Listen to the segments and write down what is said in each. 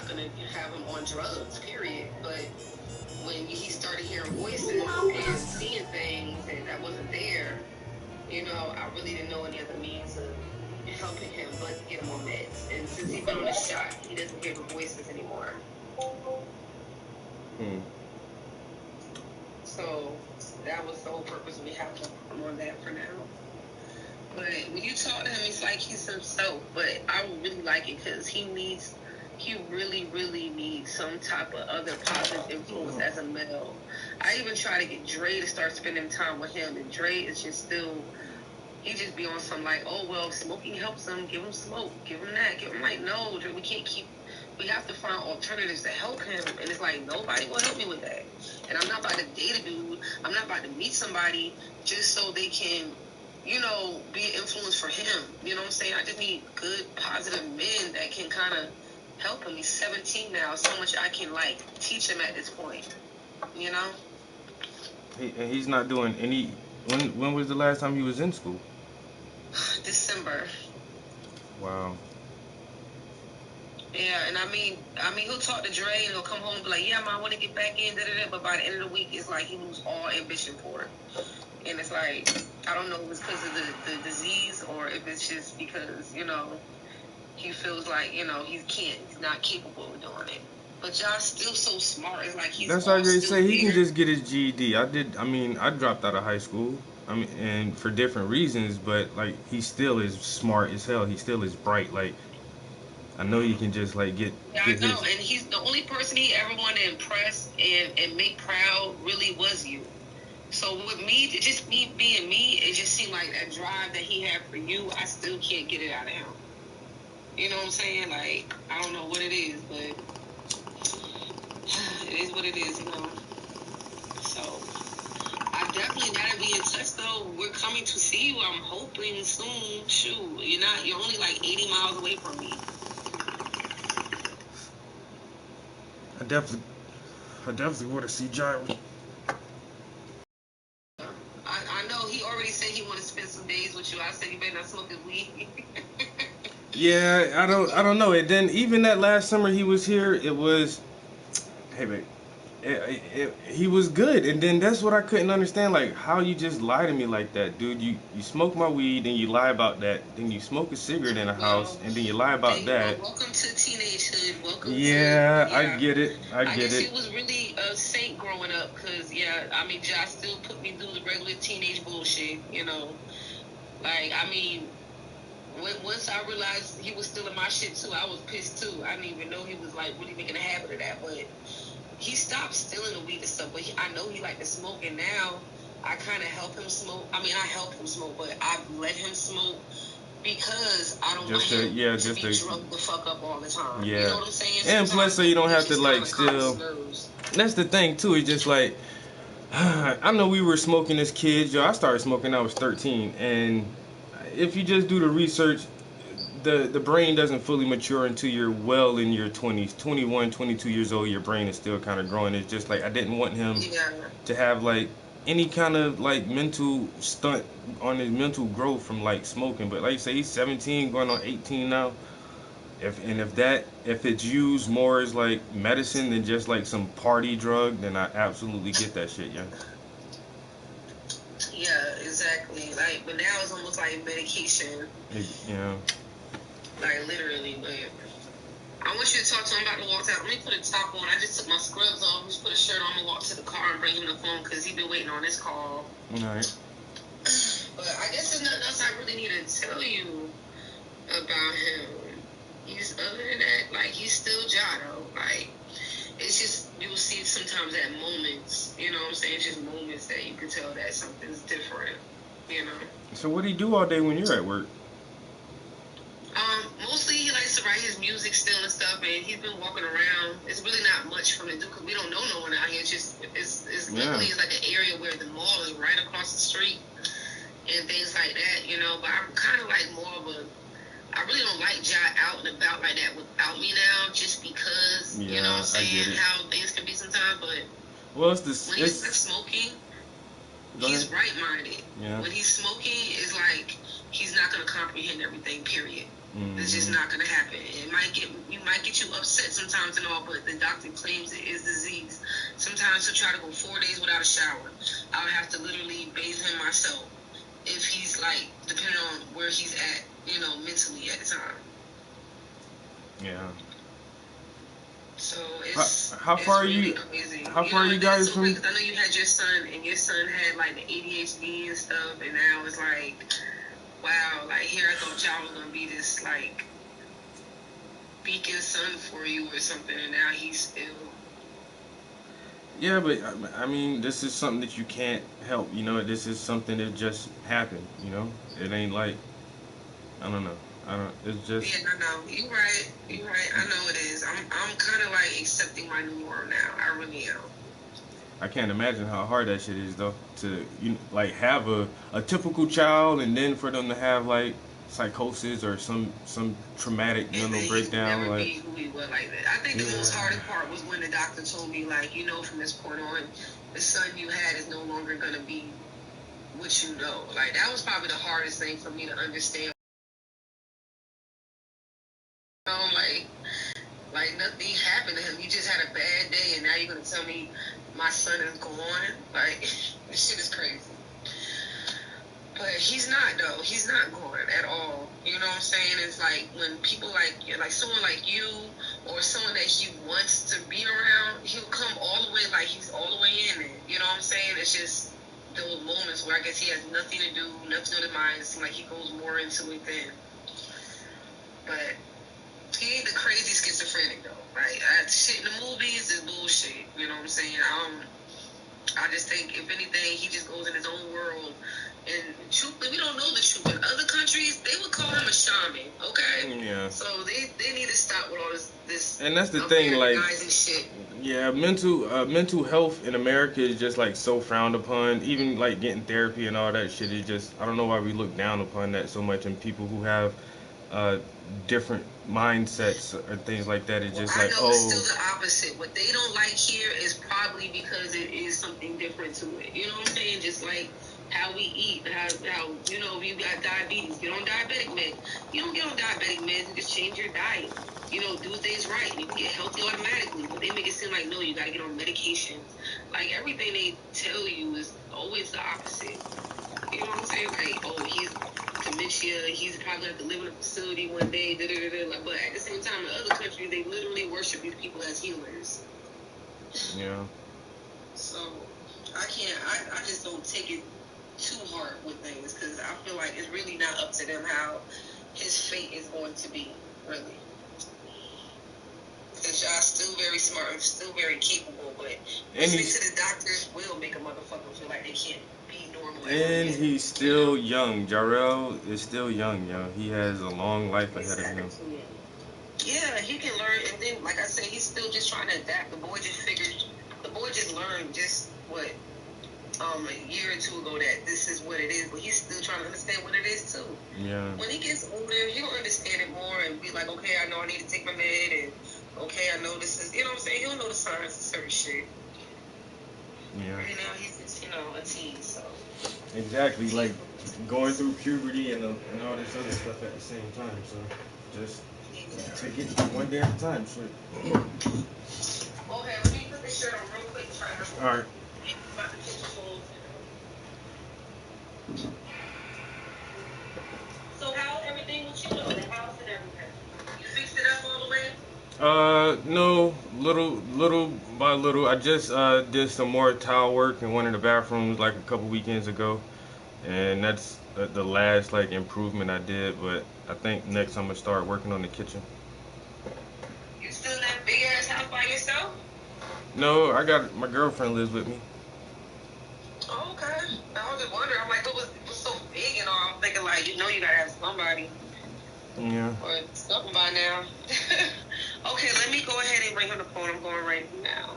not gonna have him on drugs, period. But when he started hearing voices and seeing things and that wasn't there, I really didn't know any other means of helping him but to get him on meds. And since he's been on the shot, he doesn't hear the voices anymore. So that was the whole purpose. We have to put him on that for now. But when you talk to him, it's like he's himself. But I would really like it because he really, really needs some type of other positive influence as a male. I even try to get Dre to start spending time with him, and Dre is just still, he just be on some like, oh, well, smoking helps him, give him smoke, give him that, give him like, no, Dre, we have to find alternatives to help him. And it's like, nobody will help me with that. And I'm not about to date a dude, I'm not about to meet somebody just so they can, be an influence for him. You know what I'm saying? I just need good, positive men that can kind of help him. He's 17 now. So much I can teach him at this point. He's not doing any. When was the last time he was in school? December. Wow. Yeah, and I mean, he'll talk to Dre and he'll come home and be like, yeah, man, I want to get back in, but by the end of the week, it's like he loses all ambition for it. And it's like, I don't know if it's because of the disease or if it's just because, he feels like, he's not capable of doing it. But Josh still so smart. It's like he's That's what I say. He can just get his GED. I dropped out of high school. And for different reasons, but he still is smart as hell. He still is bright. I know you can just get. Yeah, I know, and he's the only person he ever wanted to impress and make proud. Really was you. So with me, just me being me, it just seemed like that drive that he had for you. I still can't get it out of him. You know what I'm saying? I don't know what it is, but it is what it is, So I definitely gotta be in touch though. We're coming to see you. I'm hoping soon. Shoot, you're only 80 miles away from me. I definitely want to see Gyro. I know he already said he want to spend some days with you. I said he better not smoke his weed. Yeah, I don't know. And then even that last summer he was here, it was, hey babe, he was good. And then that's what I couldn't understand, how you just lie to me like that, dude. You smoke my weed, and you lie about that. Then you smoke a cigarette in a house, and then you lie about that. Welcome to teenagehood. Welcome yeah, I get it. I guess he was really a saint growing up, because, Josh still put me through the regular teenage bullshit, once I realized he was still in my shit too, I was pissed too. I didn't even know he was really making a habit of that, but he stopped stealing the weed and stuff. But I know he liked to smoke, and now I kind of help him smoke. I help him smoke, but I've let him smoke because I don't want him to be drunk the fuck up all the time. Yeah. You know what I'm saying? And plus, so you don't have to still. That's the thing too. It's just I know we were smoking as kids. I started smoking when I was 13, and if you just do the research, the brain doesn't fully mature until you're well in your 20s. 21, 22 years old, your brain is still kind of growing. It's just I didn't want him to have any kind of mental stunt on his mental growth from smoking. But you say, he's 17 going on 18 now. If it's used more as medicine than just some party drug, then I absolutely get that shit, yeah. Yeah, exactly. But now it's almost like medication. Yeah. Literally, but I want you to talk to him about the walk out. Let me put a top on. I just took my scrubs off. Just put a shirt on and walk to the car and bring him the phone because he's been waiting on this call. All right. But I guess there's nothing else I really need to tell you about him. Other than that, he's still Jado. It's just, you'll see sometimes at moments, you know what I'm saying? Just moments that you can tell that something's different, So what do you do all day when you're at work? Mostly he likes to write his music still and stuff, and he's been walking around. It's really not much for him to do because we don't know no one out here. It's literally an area where the mall is right across the street and things like that, But I'm kind of more of a, I really don't like Jai out and about like that without me now, just because, you know what I'm saying, how things can be sometimes. But when he's smoking, He's right-minded. Yeah. When he's smoking, it's like he's not gonna comprehend everything. Period. It's just not gonna happen. You might get you upset sometimes and all, but the doctor claims it is disease. Sometimes he'll try to go 4 days without a shower. I would have to literally bathe him myself if he's like, depending on where he's at, mentally at the time. Yeah. So how far it's really are you? crazy. How far are you guys from? I know you had your son, and your son had like the ADHD and stuff, and now it's like, wow, like here I thought y'all was gonna be this like beacon son for you or something, and now he's ill. Yeah, but I mean, this is something that you can't help. This is something that just happened. It ain't like, I don't know. It's just. Yeah, I know. You're right. You're right. I know it is. I'm kind of like accepting my new norm now. I really am. I can't imagine how hard that shit is though, to have a typical child, and then for them to have like psychosis or some traumatic mental breakdown. Never like be who he was like that. I think the most hardest part was when the doctor told me, like, from this point on, the son you had is no longer gonna be what you know. Like, that was probably the hardest thing for me to understand. Like nothing happened to him. He just had a bad day, and now you're gonna tell me my son is gone? Like, this shit is crazy. But he's not, though. He's not gone at all. You know what I'm saying? It's like when people like someone like you or someone that he wants to be around, he'll come all the way, like he's all the way in it. You know what I'm saying? It's just those moments where I guess he has nothing to do, nothing on his mind. It seems like he goes more into it then. But he ain't the crazy schizophrenic, though. Right? Shit in the movies is bullshit. You know what I'm saying? I just think, if anything, he just goes in his own world. And truthfully, we don't know the truth. In other countries, they would call him a shaman, okay? Yeah. So they need to stop with all this and that's the thing, like, shit. Yeah, mental health in America is just like so frowned upon. Even like getting therapy and all that shit is just, I don't know why we look down upon that so much. And people who have different mindsets or things like that, it's just I like, know it's still the opposite. What they don't like here is probably because it is something different to it. You know what I'm saying? Just like how we eat, how if you got diabetes, get on diabetic meds. You don't get on diabetic meds and just change your diet. Do things right. You can get healthy automatically. But they make it seem like, no, you got to get on medications. Like, everything they tell you is always the opposite. You know what I'm saying? Like, oh, he's dementia, he's probably have to live in a facility one day, Like, but at the same time, in other countries, they literally worship these people as healers. Yeah. So, I just don't take it too hard with things, because I feel like it's really not up to them how his fate is going to be, really. Because y'all still very smart and still very capable, but listening to the doctors will make a motherfucker feel like they can't be normal. And he's still young. Jarrell is still young, yo. He has a long life ahead of him. Yeah, he can learn, and then, like I said, he's still just trying to adapt. The boy just learned just what a year or two ago that this is what it is, but he's still trying to understand what it is too. Yeah. When he gets older, he'll understand it more and be like, okay, I know I need to take my med, and okay, I know this is, you know what I'm saying? He'll know the signs of certain shit. Yeah. Right now, he's just, a teen, so. Exactly, like going through puberty and all this other stuff at the same time. So just take it one day at a time. Shit. Okay, let me put this shirt on real quick. All right. So how's everything with you, though? The house and everything? You fixed it up all the way? No, little by little. I just did some more tile work in one of the bathrooms like a couple weekends ago, and that's the last like improvement I did. But I think next I'm gonna start working on the kitchen. You still in that big ass house by yourself? No, I got my girlfriend lives with me. Oh, okay. I was just wondering. I'm like, it was so big and all. I'm thinking like, you gotta have somebody. Yeah. Or something by now. Okay, let me go ahead and bring her the phone. I'm going right now.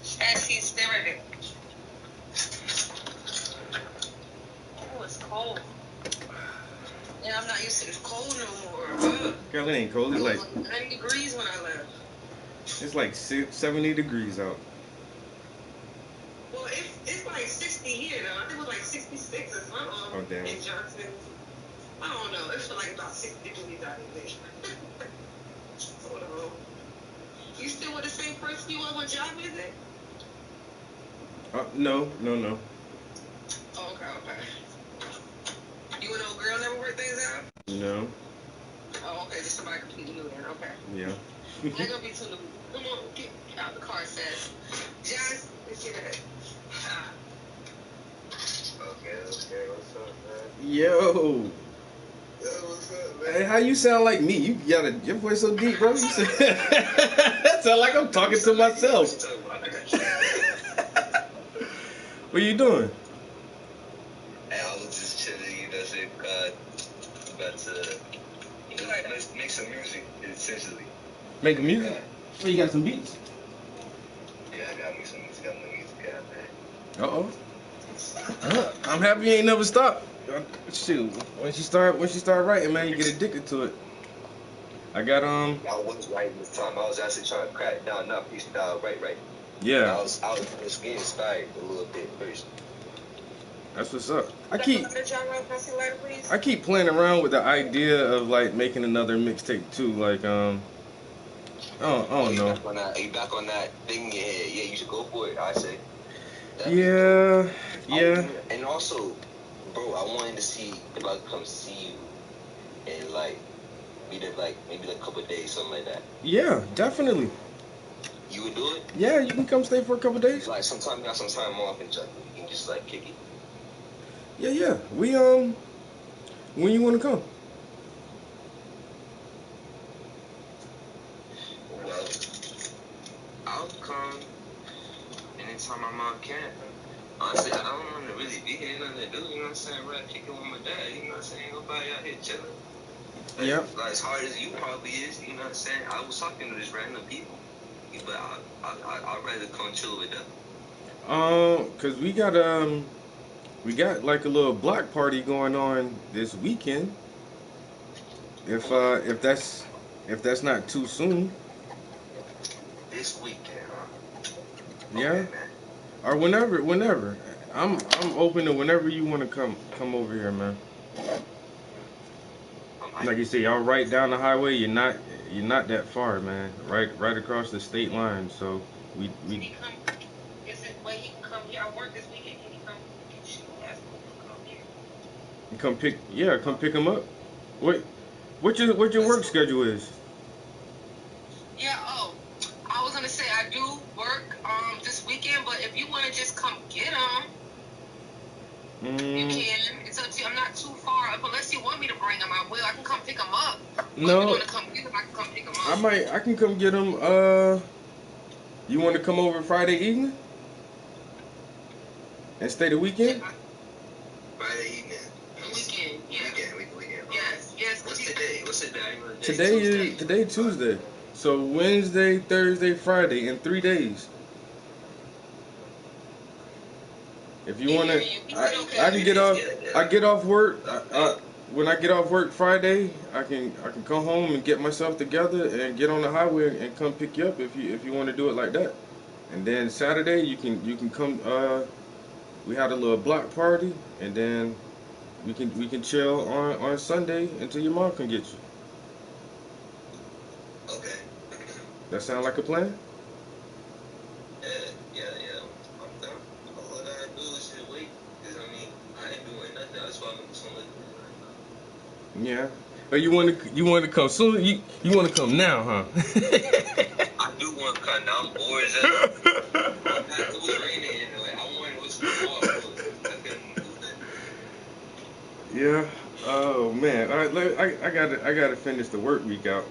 Sassy Spirit. Oh, it's cold. Yeah, I'm not It ain't cold. It's like 90 degrees when I left. It's like 70 degrees out. Well, it's like 60 here though. I think it was like 66 or something. Oh damn. In Johnson. I don't know. It felt like about 60 degrees out there. Hold on. You still with the same person you were when job visit? No. Oh, okay. You and old girl never work things out? No. Oh, okay. Just somebody completely new then. Okay. Yeah. Ain't gonna be too new. Come on, get out the car, Seth. Josh, let's get that. Okay, what's up, man? Yo. What's up, man? Hey, how you sound like me? Your voice so deep, bro. You sound like I'm talking to myself. What you doing? Hey, I was just chilling, you know, saying, about to, like, let's make some music, essentially. Making music? Oh, you got some beats? Yeah, I got me some music, got my music out, man. I'm happy you ain't never stopped. Shoot, once you start writing, man, you get addicted to it. I was writing this time. I was actually trying to crack down, not freestyle, right. Yeah. I was just getting inspired a little bit first. That's what's up. I keep playing around with the idea of like making another mixtape too. Like I don't know. You back on that thing in your head? Yeah, you should go for it. I say. Yeah. And also, bro, I wanted to see if I could come see you and like maybe like a couple of days, something like that. Yeah, definitely. You would do it? Yeah, you can come stay for a couple of days. Like sometime you got some time off and you can just like kick it. Yeah. We when you want to come? Well, I'll come anytime I'm on camp. Honestly, I don't want to really be here, nothing to do, you know what I'm saying? Right, kicking with my dad, you know what I'm saying? Nobody out here chilling. Yeah. Like, as hard as you probably is, you know what I'm saying? I was talking to just random people, but I'd rather come chill with them. Cause we got like a little block party going on this weekend. If that's not too soon. This weekend, huh? Yeah. Okay, man. Or whenever. I'm open to whenever you want to come over here, man. Like you say, y'all right down the highway. You're not that far, man. Right across the state line. So we. Is it where he can come here? I work this weekend. Can he come? Come pick him up. What your work schedule is? Yeah. Oh, I was gonna say I do work this weekend, but if you want to just come get them. You can. It's up to you. I'm not too far up. Unless you want me to bring them, I will. I can come pick them up. No. If you want to come get them, I can come pick them up. I can come get them. You want to come over Friday evening? And stay the weekend? Yeah. Friday evening. Weekend, yeah. Weekend. Yes. What's today? Today Tuesday. So Wednesday, Thursday, Friday, in 3 days. If you wanna, I can get off. I get off work. When I get off work Friday, I can come home and get myself together and get on the highway and come pick you up if you want to do it like that. And then Saturday you can come. We had a little block party, and then we can chill on Sunday until your mom can get you. Okay. That sound like a plan? Yeah. I'm done. All I gotta do is just wait. Cause I mean, I ain't doing nothing. That's why I'm just gonna Yeah. But you want to come soon? You want to come now, huh? I do want to come now. I'm bored as hell. It was raining anyway. I wanted to tomorrow. I couldn't do that. Yeah. Oh man. All right. I gotta finish the work week out.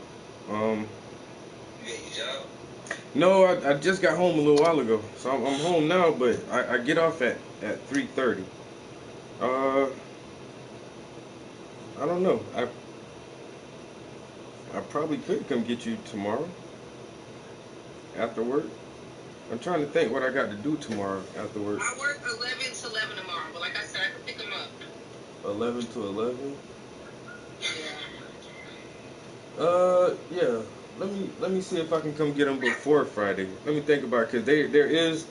You got your job? No, I just got home a little while ago, so I'm home now. But I get off at 3:30. I don't know. I probably could come get you tomorrow after work. I'm trying to think what I got to do tomorrow after work. I work 11 to 11 tomorrow, but like I said, I can pick them up. 11 to 11? Yeah. Yeah. Let me see if I can come get them before Friday. Let me think about it, cause there is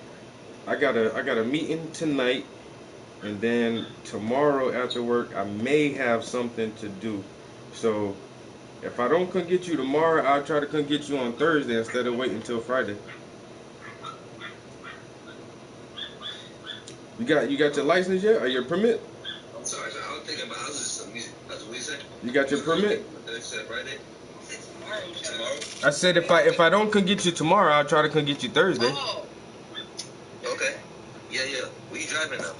I got a meeting tonight, and then tomorrow after work I may have something to do. So if I don't come get you tomorrow, I'll try to come get you on Thursday instead of waiting until Friday. You got your license yet or your permit? I'm sorry, I was thinking about I was just some music. That's what you said. You got your permit? Said Friday. Tomorrow. I said if I don't come get you tomorrow, I'll try to come get you Thursday. Oh. Okay. Yeah, yeah. Where you driving now?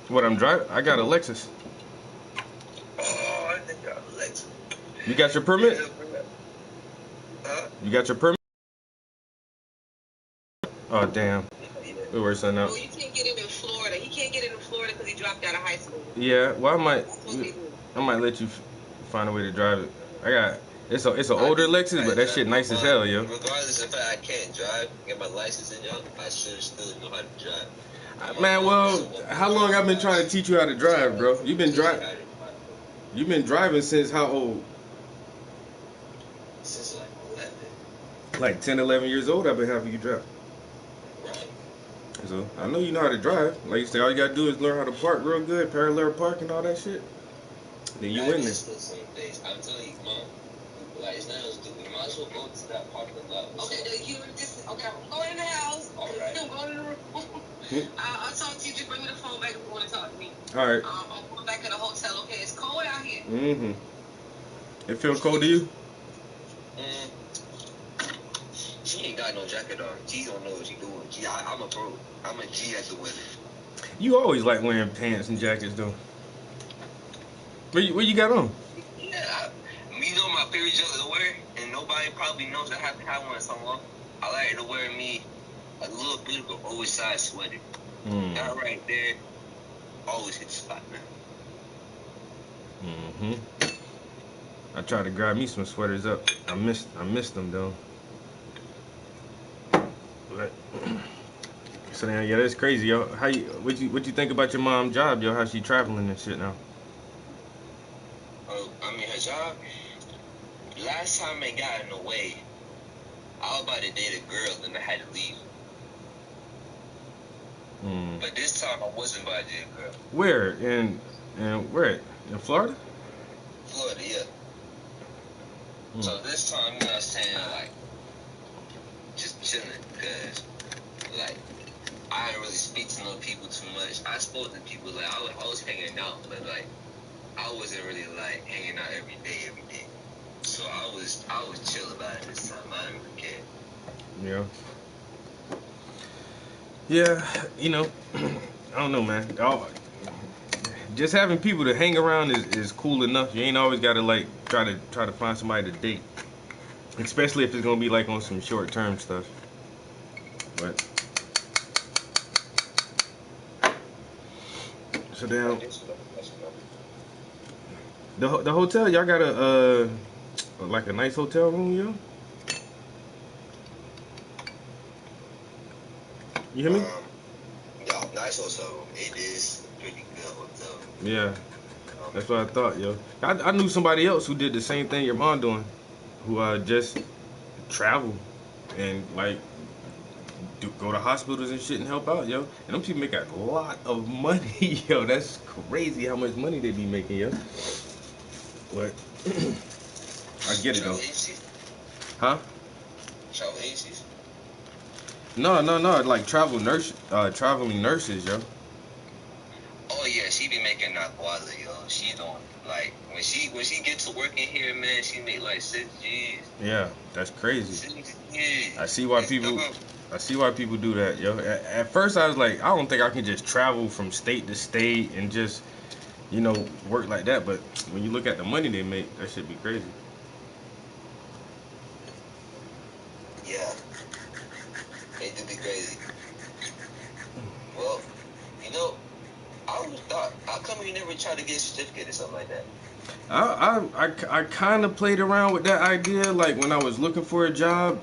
What I'm driving? I got a Lexus. Oh, I think I got a Lexus. You got your permit? Huh? You got your permit? Oh damn. We were something out. Well, you can't get it in Florida. He can't get it in Florida because he dropped out of high school. Yeah. Well, I might let you find a way to drive it. It's an older Lexus, but that shit nice as hell, yo. Regardless if I can't drive, get my license in, yo, I should still know how to drive. Man, well, how long I've been trying to teach you how to drive, bro? You've been driving since how old? Since like 11. Like 10, 11 years old. I've been having you drive. Right. So I know you know how to drive. Like you say, all you gotta do is learn how to park real good, parallel park and all that shit. Then you in there. I'm telling you, Mom. Like, it's not else to do. We might as well go to that parking lot. Okay, I'm going in the house. All right. I'm going in the room. I'll talk to you. Just bring me the phone back if you want to talk to me. All right. I'm going back to the hotel. Okay, it's cold out here. Mm-hmm. It feel cold to you? She ain't got no jacket on. G don't know what she doing. I'm a pro. I'm a G at the weather. You always like wearing pants and jackets, though. Where you got on? Yeah, you know my favorite jacket to wear, and nobody probably knows I haven't had one in so long. I like to wear me a little bit of an oversized sweater. That right there always hit the spot, man. Mm-hmm. I tried to grab me some sweaters up. I missed them though. But, so then, yeah, that's crazy, yo. What you think about your mom's job, yo? How she traveling and shit now? I mean, her job. Last time it got in the way, I was about to date a girl, and I had to leave. But this time I wasn't about to date a girl. Where where? In Florida? Florida, yeah. So this time, you know what I'm saying, like, just chilling, because, like, I didn't really speak to no people too much. I spoke to people, like, I was hanging out, but, like, I wasn't really, like, hanging out every day. So I was chill about it this time. I didn't really care. Yeah, you know, I don't know, man. Just having people to hang around is cool enough. You ain't always gotta like try to find somebody to date, especially if it's gonna be like on some short term stuff. But so then the hotel, y'all got a like a nice hotel room, yo? You hear me? Yeah, nice hotel room. It is pretty good hotel. Yeah, that's what I thought, yo. I knew somebody else who did the same thing your mom doing, who just travel and like go to hospitals and shit and help out, yo. And them people make a lot of money, yo. That's crazy how much money they be making, yo. But I get it though. Huh? Travel agencies? No. Like traveling nurses, yo. Oh yeah, she be making that quality, yo. She don't like when she gets to work in here, man. She make like 6 G's. Yeah, that's crazy. 6 G's. I see why people do that, yo. At first, I was like, I don't think I can just travel from state to state and just, work like that. But when you look at the money they make, that should be crazy. Yeah, it do be crazy. Well, I always thought, how come you never tried to get a certificate or something like that? I kind of played around with that idea, like when I was looking for a job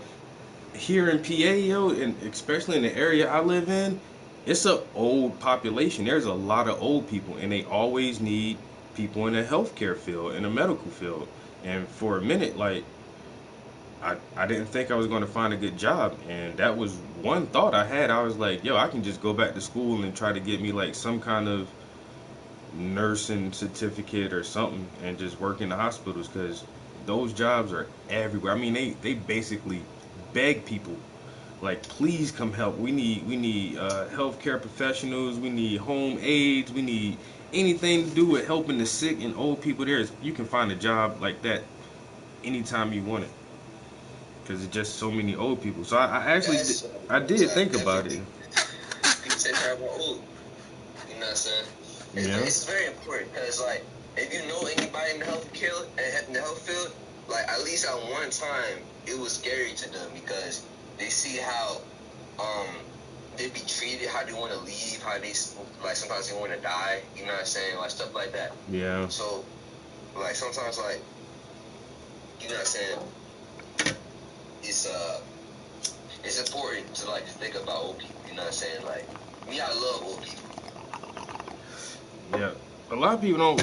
here in PA, yo, and especially in the area I live in. It's a old population. There's a lot of old people, and they always need people in the healthcare field, in the medical field. And for a minute, like, I didn't think I was going to find a good job, and that was one thought I had. I was like, yo, I can just go back to school and try to get me like some kind of nursing certificate or something and just work in the hospitals, because those jobs are everywhere. I mean, they basically beg people like, please come help. We need healthcare professionals. We need home aides. We need anything to do with helping the sick and old people. You can find a job like that anytime you want it, because it's just so many old people. So I actually I did think about it. People take care of our old. You know what I'm saying? Yeah. It's very important, because like, if you know anybody in the health field, like, at least at one time it was scary to them, because they see how they be treated, how they want to leave, how they, like, sometimes they want to die. You know what I'm saying? Like, stuff like that. Yeah. So, like, sometimes, like, you know what I'm saying? It's important to, like, think about old people. You know what I'm saying? Like, me, I love old people. Yeah. A lot of people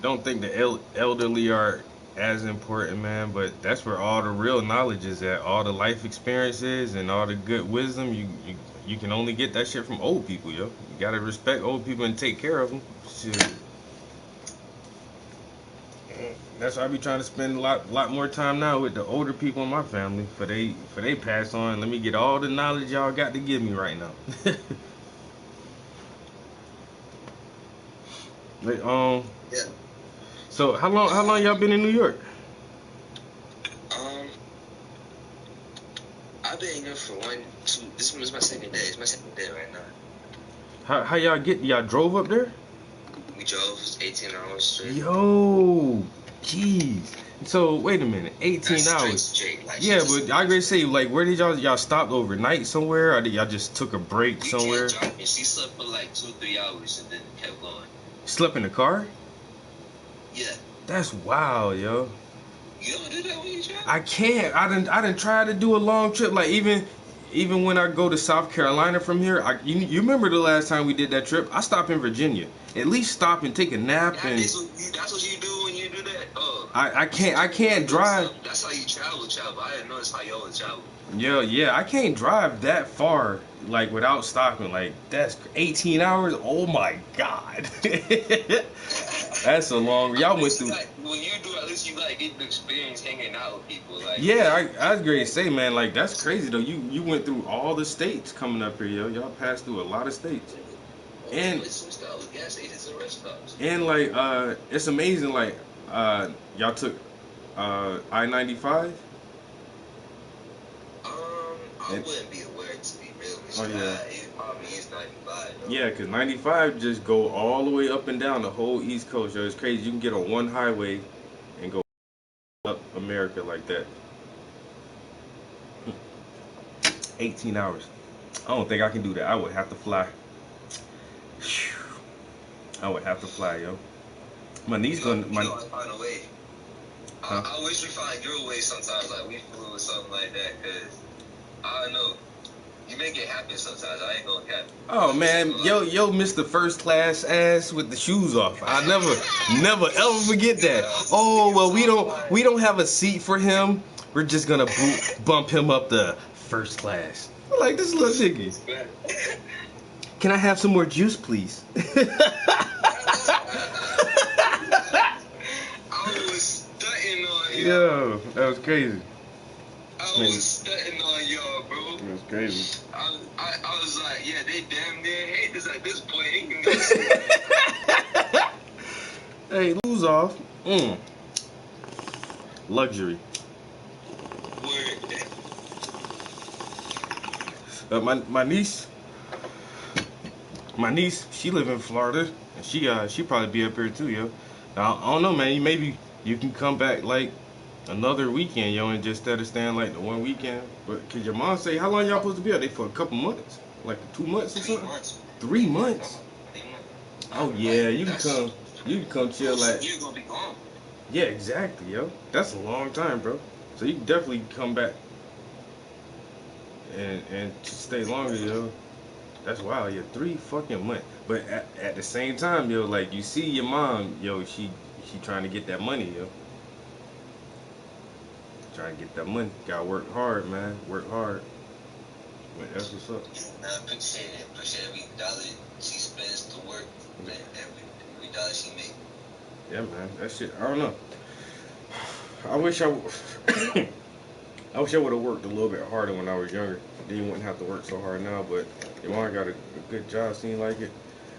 don't think the elderly are as important, man. But that's where all the real knowledge is at. All the life experiences and all the good wisdom. You can only get that shit from old people, yo. You gotta respect old people and take care of them. Shit. That's why I be trying to spend a lot more time now with the older people in my family. For they pass on. Let me get all the knowledge y'all got to give me right now. But, Yeah. so how long y'all been in New York? I've been here for 1, 2. This one is my second day. It's my second day right now. How y'all drove up there? We drove 18 hours straight. Yo, jeez. So wait a minute, 18 hours. Straight, like, Yeah, but I gotta say, like, where did y'all stop overnight somewhere, or did y'all just took a break somewhere? She slept for like 2 or 3 hours and then kept going. Slept in the car? Yeah. That's wild, yo. You don't do that when you travel? I can't. I didn't try to do a long trip. Like, even when I go to South Carolina from here, you remember the last time we did that trip? I stopped in Virginia. At least stop and take a nap. And that's what you do when you do that? Oh. I can't drive. That's how you travel. I didn't know that's how you always travel. Yeah, I can't drive that far, like, without stopping. Like, that's 18 hours. Oh my God. That's a long. Y'all went through. Like, when you do, at least you like get the experience hanging out with people. Like, yeah, I was going to say, man, like, that's crazy though. You went through all the states coming up here, yo. Y'all passed through a lot of states. And like, it's amazing, like, y'all took I-95. I wouldn't be aware, to be real with you. Oh, yeah. It probably is 95. Though. Yeah, because 95 just go all the way up and down the whole East Coast. Yo, it's crazy. You can get on one highway and go up America like that. 18 hours. I don't think I can do that. I would have to fly. I would have to fly, yo. My niece gonna. You know, find a way. Huh? I wish we find your way sometimes. Like, we flew or something like that. Because, I don't know. You make it happen sometimes. I ain't gonna cap. Oh man, yo, Mr. First Class ass with the shoes off. I never ever forget that. Oh well, we don't have a seat for him. We're just gonna bump him up the first class. Like, this little nigga. Can I have some more juice, please? I was stunting on you. Yo, that was crazy. I was stunting on y'all, bro. It was crazy. I was like, yeah, they damn near hate this at this point. Hey, lose off. Luxury. Word. My niece, she live in Florida, and she probably be up here too, yo. Now, I don't know, man. Maybe you can come back like another weekend, yo, and just instead of staying like the one weekend. But could your mom say how long y'all supposed to be out there for? A couple months, like 2 months or something? 3 months. 3 months. Oh yeah, you can come. You can come chill like. You're gonna be gone. Yeah, exactly, yo. That's a long time, bro. So you can definitely come back and stay longer, yo. That's wild, yeah. 3 fucking months. But at the same time, yo, like, you see your mom, yo, she trying to get that money, yo. trying to get that money. Gotta work hard, man. Work hard. Man, that's what's up. I appreciate it. Appreciate every dollar she spends to work, man. Every dollar she makes. Yeah, man. That shit. I don't know. I wish I would have worked a little bit harder when I was younger. Then you wouldn't have to work so hard now. But yo, I got a good job. Seems like it.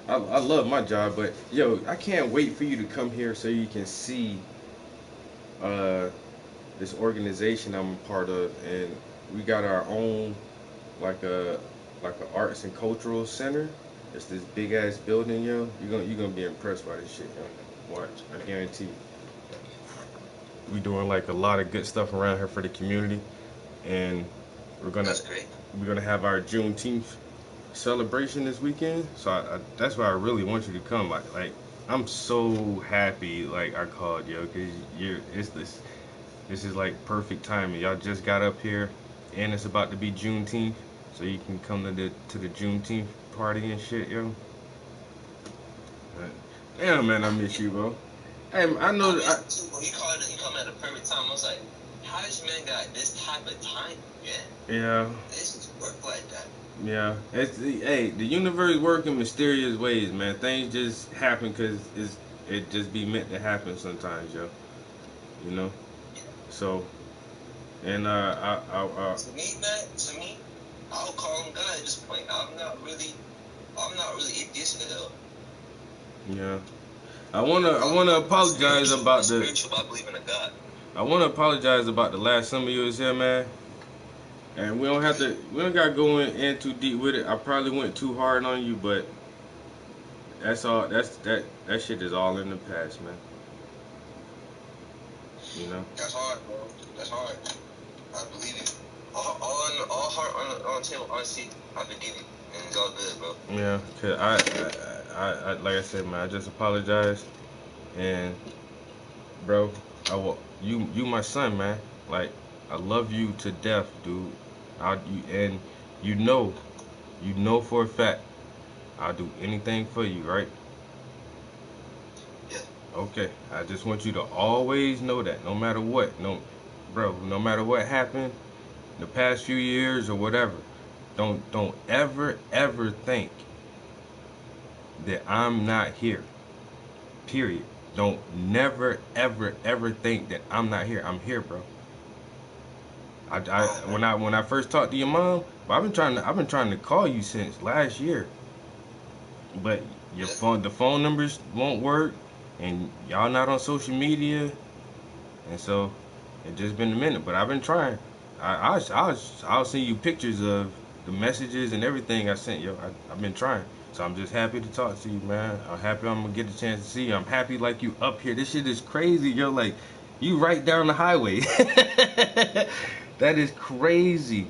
I love my job, but yo, I can't wait for you to come here so you can see this organization I'm a part of, and we got our own like a arts and cultural center. It's this big ass building, yo. You're gonna be impressed by this shit, yo. Watch, I guarantee you. We doing like a lot of good stuff around here for the community, and That's great. we're gonna have our Juneteenth celebration this weekend. So that's why I really want you to come. Like I'm so happy. Like I called, yo, cause this is like perfect timing. Y'all just got up here, and it's about to be Juneteenth, so you can come to the Juneteenth party and shit, yo. Damn, man, I miss you, bro. Hey, I know that. You called at the perfect time. I was like, how this man got this type of time, man? Yeah. This just work like that. Yeah. Hey, the universe work in mysterious ways, man. Things just happen because it just be meant to happen sometimes, yo. You know. So, and To me, I'll call him God at this point. I'm not really atheistic at all. yeah. I wanna apologize about the. Spiritual, I believe in a God. I wanna apologize about the last summer you was here, man. And we don't gotta go in too deep with it. I probably went too hard on you, but that's all. That shit is all in the past, man. You know. That's hard, bro. That's hard. I believe it. All heart on the table, honestly, I forgive you, and it's all good, bro. Yeah, cause I like I said, man, I just apologized, and bro, you my son, man. Like I love you to death, dude. And you know for a fact, I'll do anything for you, right? Yeah. Okay, I just want you to always know that, no matter what, no matter what happened, the past few years or whatever, don't ever think that I'm not here. Period. Don't never ever think that I'm not here. I'm here, bro. When I first talked to your mom, I've been trying to call you since last year, but the phone numbers won't work, and y'all not on social media, and so it just been a minute. But I've been trying. I'll send you pictures of the messages and everything I sent you. I've been trying. So I'm just happy to talk to you, man. I'm happy I'm gonna get the chance to see you. I'm happy like you up here. This shit is crazy, yo. Like you right down the highway. That is crazy.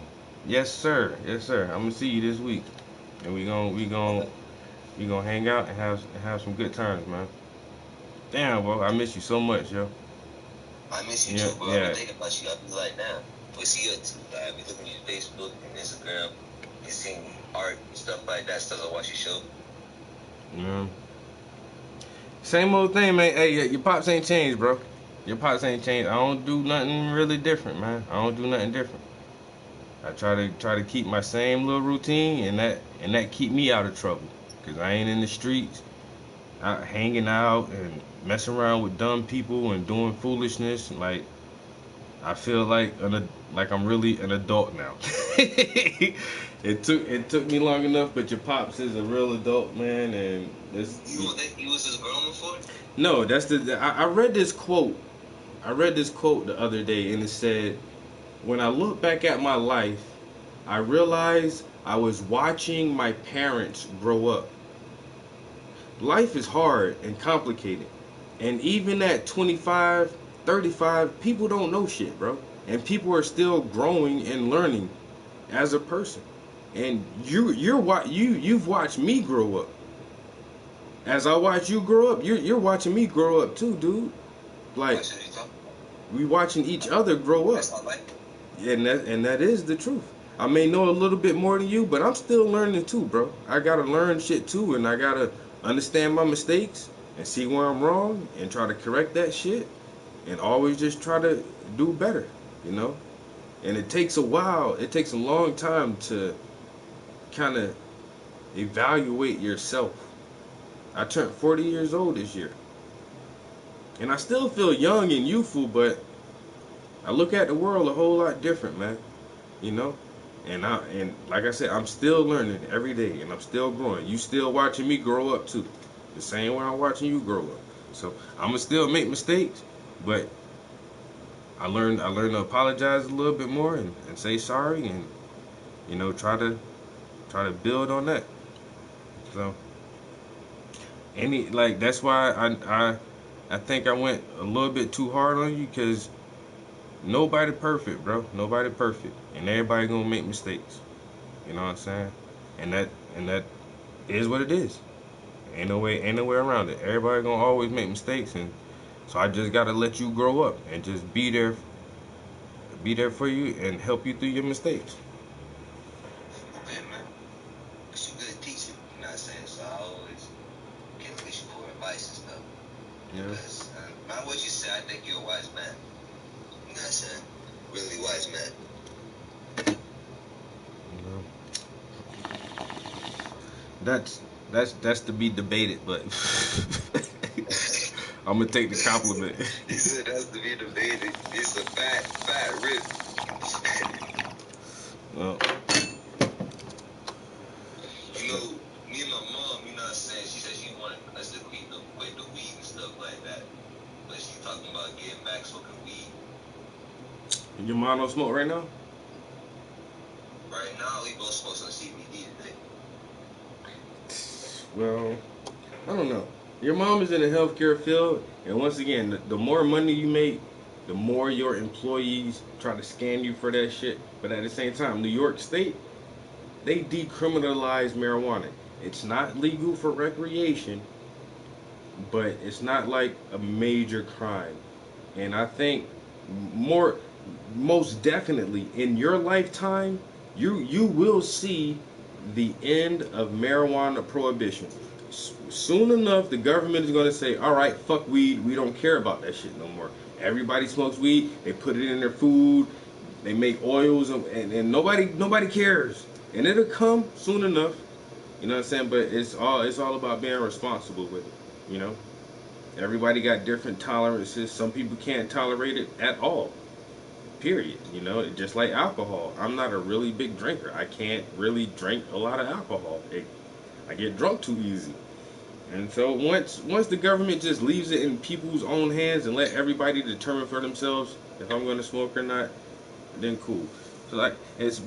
Yes, sir. Yes, sir. I'm gonna see you this week, and we gonna hang out and have some good times, man. Damn, bro. I miss you so much, yo. I miss you too, bro. Yeah. I've been thinking about you. I be like, now. We see you too. I be looking at your Facebook and Instagram. You seeing art and stuff like that. Stuff I watch your show. Yeah. Same old thing, man. Hey, your pops ain't changed, bro. Your pops ain't changed. I don't do nothing really different, man. I don't do nothing different. I try to keep my same little routine, and that keep me out of trouble. Cause I ain't in the streets, out hanging out and messing around with dumb people and doing foolishness. Like I feel like I'm really an adult now. It took me long enough, but your pops is a real adult, man, and this. You was his grown before? No, that's I read this quote. I read this quote the other day, and it said, "When I look back at my life, I realize I was watching my parents grow up. Life is hard and complicated, and even at 25, 35, people don't know shit, bro. And people are still growing and learning as a person. And you've watched me grow up. As I watch you grow up, you're watching me grow up too, dude. Like we watching each other grow up. And that is the truth. I may know a little bit more than you, but I'm still learning too, bro. I gotta learn shit too, and I gotta understand my mistakes and see where I'm wrong and try to correct that shit and always just try to do better. you know? And it takes a while, it takes a long time to kind of evaluate yourself. I turned 40 years old this year. And I still feel young and youthful, but I look at the world a whole lot different, man. You know? And like I said, I'm still learning every day, and I'm still growing. You still watching me grow up too, the same way I'm watching you grow up. So I'ma still make mistakes, but I learned to apologize a little bit more and say sorry, and you know try to build on that. So that's why I think I went a little bit too hard on you, because nobody perfect, bro. Nobody perfect, and everybody gonna make mistakes. You know what I'm saying? And that is what it is. Ain't no way around it. Everybody gonna always make mistakes, and so I just gotta let you grow up and just be there for you and help you through your mistakes. Okay, man. Cause you good teacher, you know what I'm saying? So I always get at least for advice and stuff. Yeah. Because by what you say, I think you're a wise man. You know what I'm saying? Really wise man. That's to be debated, but I'm gonna take the compliment. He said that's to be debated. It's a fat rip. Well, you know, me and my mom, you know what I'm saying? She said she wanted us to quit the weed and stuff like that. But she's talking about getting back smoking weed. your mom don't smoke right now? Right now, we both smoke some CBD today. Well, I don't know. Your mom is in the healthcare field, and once again, the more money you make, the more your employees try to scam you for that shit. But at the same time, New York State, they decriminalized marijuana. It's not legal for recreation, but it's not like a major crime. And I think most definitely in your lifetime, you will see the end of marijuana prohibition. Soon enough, the government is going to say, all right, fuck weed. We don't care about that shit no more. Everybody smokes weed. They put it in their food. They make oils, and nobody cares. And it'll come soon enough. You know what I'm saying? But it's all about being responsible with it. You know, everybody got different tolerances. Some people can't tolerate it at all. Period. You know, just like alcohol. I'm not a really big drinker. I can't really drink a lot of alcohol. I get drunk too easy. And so once the government just leaves it in people's own hands and let everybody determine for themselves if I'm going to smoke or not, then cool. So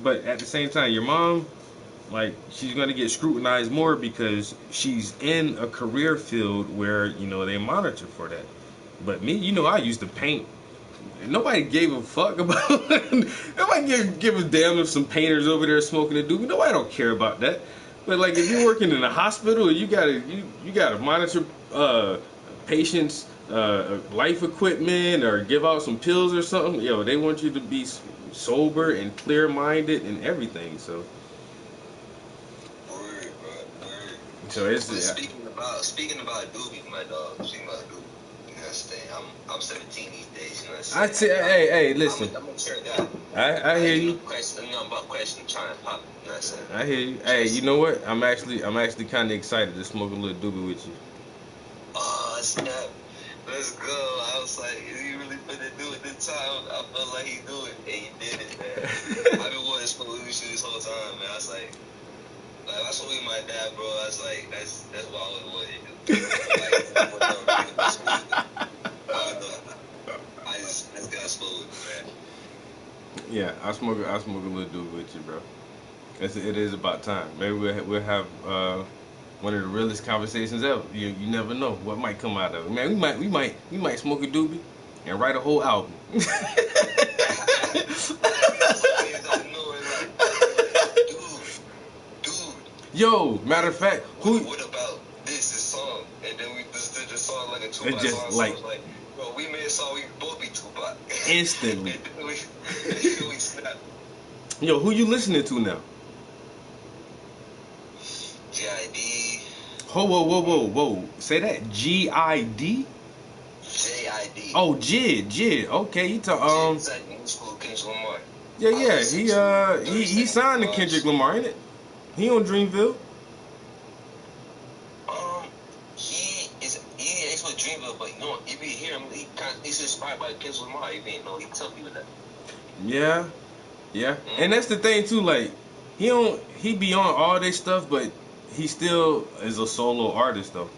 but at the same time, your mom, she's going to get scrutinized more because she's in a career field where they monitor for that. But me, I used to paint. Nobody gave a fuck about nobody give a damn if some painters over there smoking a doobie. Nobody don't care about that. But if you're working in a hospital, you gotta monitor patients' life equipment or give out some pills or something. They want you to be sober and clear-minded and everything. So. Word, bro, word. So it's speaking about doobie, my dog. Speaking about doobie. I'm 17 these days, you know what I'm saying? Hey, listen. I'm a mature guy. I hear you. I'm about question trying to pop, you know what I'm saying? I hear you. Hey, you know what? I'm actually kind of excited to smoke a little doobie with you. Oh, snap. Let's go. I was like, is he really finna do it this time? I felt like he do it, and he did it, man. I've been wanting to smoke with you this whole time, man. I was like I spoke with my dad, bro. I was like, that's what I always wanted to do. I just got spoke with, man. Yeah, I smoke a little doobie with you, bro. It is about time. Maybe we'll have one of the realest conversations ever. You never know what might come out of it. Man, we might smoke a doobie and write a whole album. Yo, matter of fact, what about this song? And then we just did the song like a Tupac song. So it was like, bro, we made a song, we both be Tupac. Instantly. And then we snapped. Yo, who you listening to now? G.I.D. Whoa. Say that. G.I.D.? J.I.D. Oh, Jid. Okay, he talk. Jid's like new school Kendrick Lamar. Yeah. He signed to Kendrick Lamar, ain't it? He on Dreamville. He is with Dreamville, but you know, if you hear him, he's inspired by Kendrick Lamar. Even though he tell people that. Yeah. Mm-hmm. And that's the thing too. Like he be on all this stuff, but he still is a solo artist though.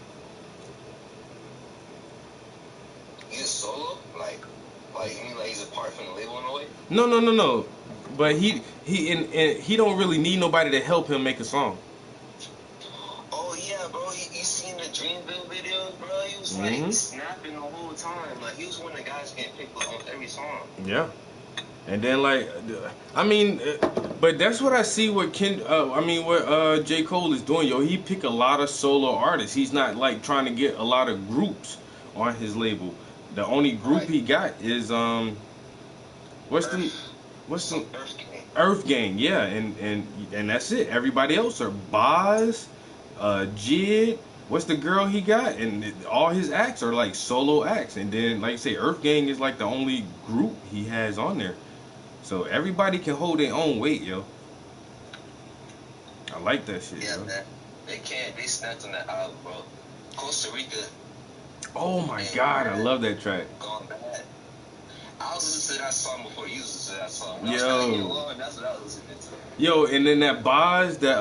He's a solo, like you mean like he's apart from the label in a way? No. But he don't really need nobody to help him make a song. Oh yeah, bro. You seen the Dreamville videos, bro? He was like snapping the whole time. Like he was one of the guys getting picked up on every song. Yeah. And then but that's what I see what J. Cole is doing, yo. He pick a lot of solo artists. He's not like trying to get a lot of groups on his label. The only group he got is what's the Earth Gang, yeah, and that's it. Everybody else are Boz, Jid. What's the girl he got? And all his acts are like solo acts. And then, like I say, Earth Gang is like the only group he has on there. So everybody can hold their own weight, yo. I like that shit, yeah, yo. Man. They snapped on that album, bro. Costa Rica. Oh my God, I love that track. Gone bad. I was listening to that song before you listened to that song. Yo. That's what I was listening to. Yo, and then that Boz, that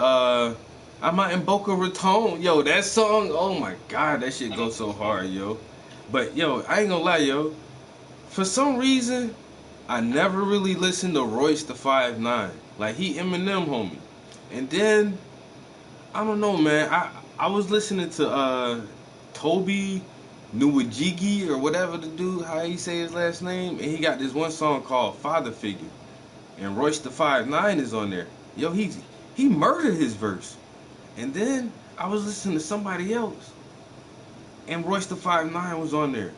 I'm out in Boca Raton. Yo, that song, oh my God, that shit goes so hard, yo. But yo, I ain't gonna lie, yo. For some reason, I never really listened to Royce the 5'9". Like, he Eminem, homie. And then, I don't know, man. I was listening to Toby Nwajigi or whatever the dude, how he say his last name. And he got this one song called Father Figure. And Royce the 5'9" is on there. Yo, he murdered his verse. And then I was listening to somebody else. And Royce the 5'9" was on there.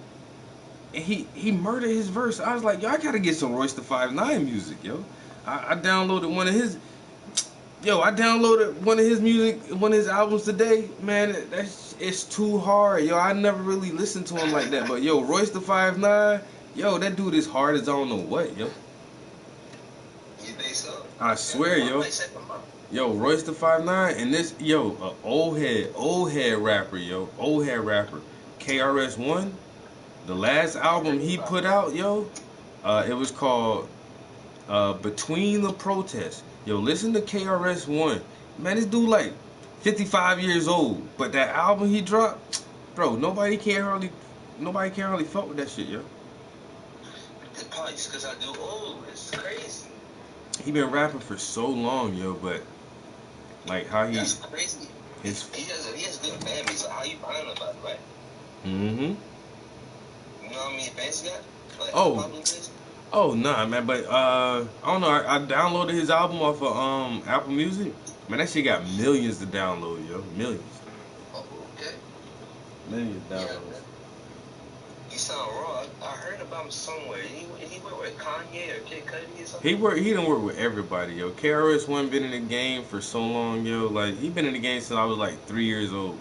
And he murdered his verse. I was like, yo, I gotta get some Royce the 5'9" music, yo. I downloaded one of his. Yo, I downloaded one of his albums today. Man, it's too hard, yo. I never really listened to him like that. But yo, Royce the 5'9", yo, that dude is hard as I don't know what, yo. You think so? I swear, yo. Yo, Royce the 5'9", and this, yo, old head rapper, yo. Old head rapper. KRS-One. The last album he put out, yo, it was called Between the Protests. Yo, listen to KRS-One. Man, this dude like 55 years old, but that album he dropped, bro, nobody can hardly fuck with that shit, yo. It's probably just because I do old. It's crazy. He been rapping for so long, yo, but like how he. That's crazy. He has good family. So how you find about it, right? Mm-hmm. You know how many fans he got? Like, oh nah, man, but I don't know. I downloaded his album off of Apple Music. Man, that shit got millions to download, yo. Millions. Oh, okay. Millions downloads. Yeah, you sound raw. I heard about him somewhere. He work with Kanye or Kid Cudi or something? He done work with everybody, yo. KRS-One been in the game for so long, yo. Like, he been in the game since I was like 3 years old.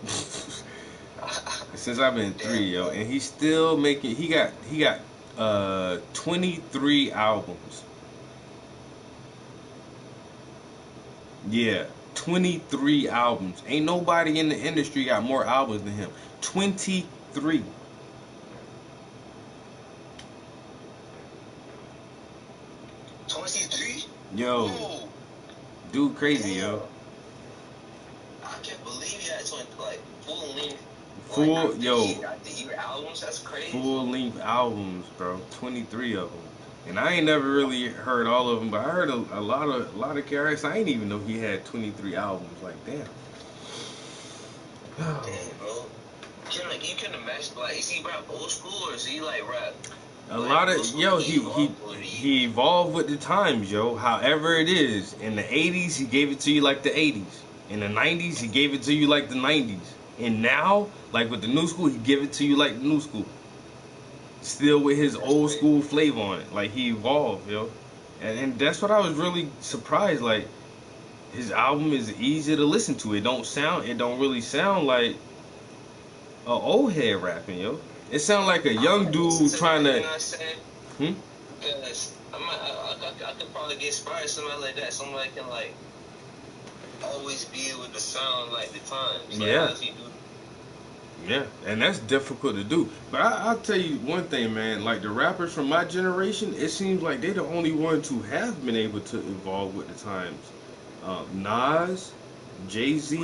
Since I've been 3, yo. And he's still making, he got 23 albums. Yeah, 23 albums. Ain't nobody in the industry got more albums than him. 23. Yo, whoa. Dude crazy, yo. I can't believe you had like full length. Albums, that's crazy. Full length albums, bro. 23 of them. And I ain't never really heard all of them, but I heard a lot of KRS. I ain't even know he had 23 albums. Like, damn. Damn, bro. You can imagine, like, is he rap old school or is he like rap? He evolved with the times, yo. However it is, in the 80s, he gave it to you like the 80s. In the 90s, he gave it to you like the 90s. And now, like with the new school, he give it to you like the new school. Still with his old school flavor on it. Like, he evolved, yo. And that's what I was really surprised. Like, his album is easy to listen to. It don't really sound like a old head rapping, yo. It sounds like a young dude trying to. Because I could probably get inspired somebody like that. Somebody can like always be with the sound like the times. Like, Yeah. Yeah, and that's difficult to do. But I'll tell you one thing, man. Like the rappers from my generation, it seems like they're the only ones who have been able to evolve with the times. Nas, Jay-Z,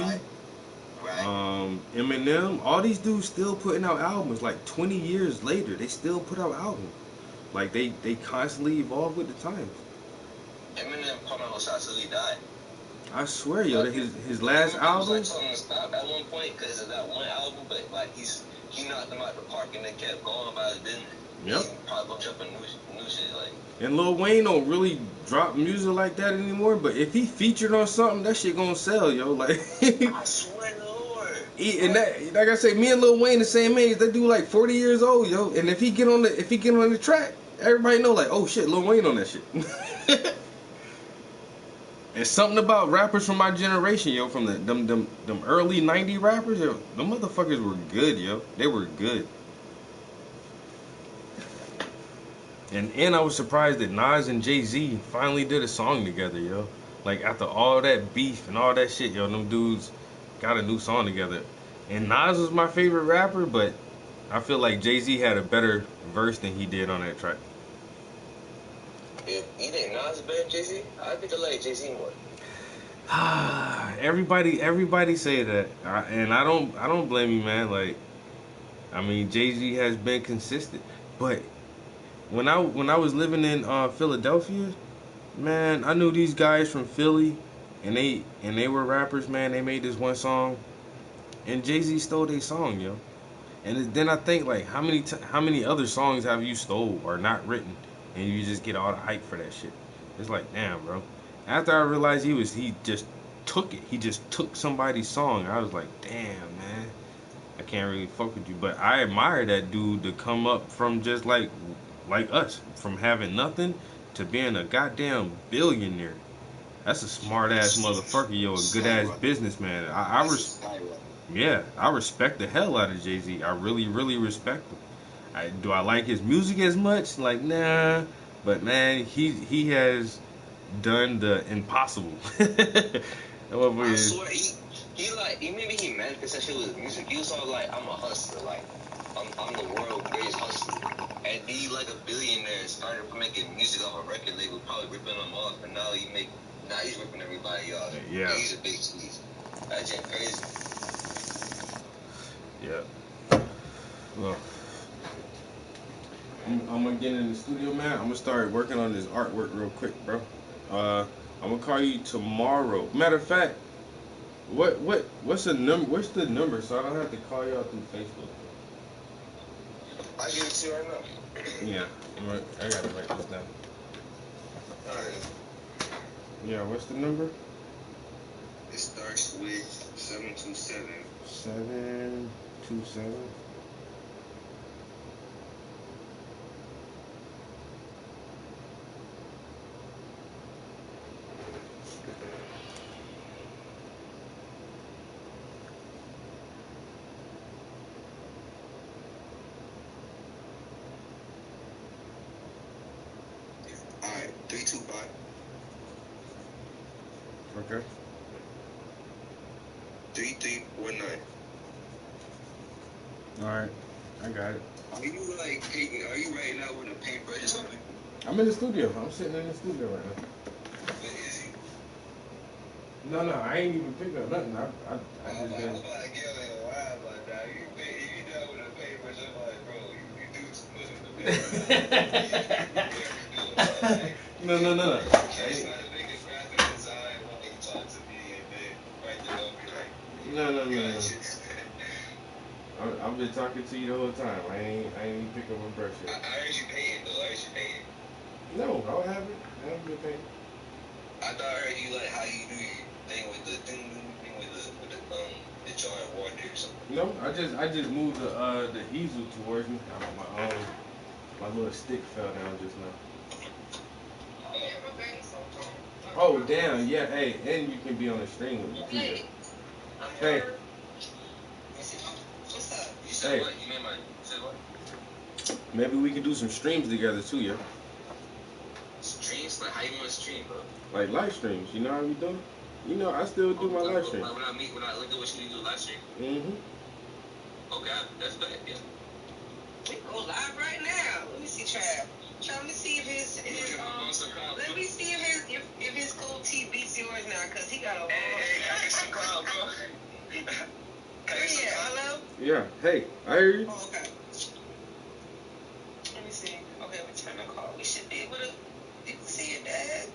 Eminem, all these dudes still putting out albums. Like 20 years later, they still put out albums. Like they constantly evolve with the times. Eminem put out shots till he died. I swear, yo, his last album. Like told him to stop at one point because of that one album, but like he knocked them out the park and they kept going about his business. Yep. He probably gonna jump in new shit like. And Lil Wayne don't really drop music like that anymore, but if he featured on something, that shit gonna sell, yo. Like. I swear to Lord. And that, like I say, me and Lil Wayne the same age. That dude like 40 years old, yo. And if he get on the track, everybody know like, oh shit, Lil Wayne on that shit. It's something about rappers from my generation, yo, from them early 90 rappers, yo. Them motherfuckers were good, yo. They were good. And I was surprised that Nas and Jay-Z finally did a song together, yo. Like after all that beef and all that shit, yo, them dudes got a new song together. And Nas was my favorite rapper, but I feel like Jay-Z had a better verse than he did on that track. You think Nas is better than Jay-Z? I think I like Jay-Z more. Everybody say that, and I don't blame you, man. Like, I mean, Jay-Z has been consistent, but when I was living in Philadelphia, man, I knew these guys from Philly, and they were rappers, man. They made this one song, and Jay-Z stole their song, yo. And then I think like, how many other songs have you stole or not written? And you just get all the hype for that shit. It's like, damn, bro. After I realized he just took it. He just took somebody's song. I was like, damn, man. I can't really fuck with you. But I admire that dude to come up from just like us. From having nothing to being a goddamn billionaire. That's a smart ass motherfucker, yo. A good ass businessman. I respect the hell out of Jay-Z. I really, really respect him. Do I like his music as much? Like, nah. But man, he has done the impossible. I swear, maybe he manifested that shit with his music. He was all like, I'm a hustler, like I'm the world's greatest hustler. And he like a billionaire started making music off a record label, probably ripping them off, and now he's ripping everybody off. Yeah. And he's a big squeeze. That's just crazy. Yeah. Well, I'm gonna get in the studio, man. I'm gonna start working on this artwork real quick, bro. I'm gonna call you tomorrow. Matter of fact, what's the number? What's the number so I don't have to call you out through Facebook? I'll give it to you right now. Yeah, I gotta write this down. Alright. Yeah, what's the number? It starts with 727. 727. Alright, 325. Okay. 3319. Alright, I got it. Are you writing out with a paintbrush or something? I'm in the studio. I'm sitting in the studio right now. But is he? No, I ain't even picking up nothing. I I'm just about been. to get like a wild like that. You done with a paintbrush, I'm like, bro, you do too much with the paintbrush. No. It's not a big graphic design when you talk to me and then right there I'll be like, No. I've been talking to you the whole time. I ain't even pick up a brush I yet. heard you paying though. No, I haven't been paying. I thought I heard you like how you do your thing with the thing with the jar of water or something. No, I just moved the easel towards me. My little stick fell down just now. Oh damn, yeah, hey, and you can be on the string with me too. Hey. What's up? You said Hey. what? You said what? Maybe we can do some streams together too, yo. Streams? Like, how you want to stream, bro? Like live streams. You know how we do? You know, I still do my live stream. Like when I look at what you do live stream. Okay, that's bad. Yeah. We go live right now. Let me see, Trav. Let me see if let me see if his gold tee beats yours now, cause he got a. Hey, I get some cloud, bro. Hello. Yeah. Hey, I hear you. Oh, okay. Let me see. Okay, return the call. We should be able to. You can see it, Dad.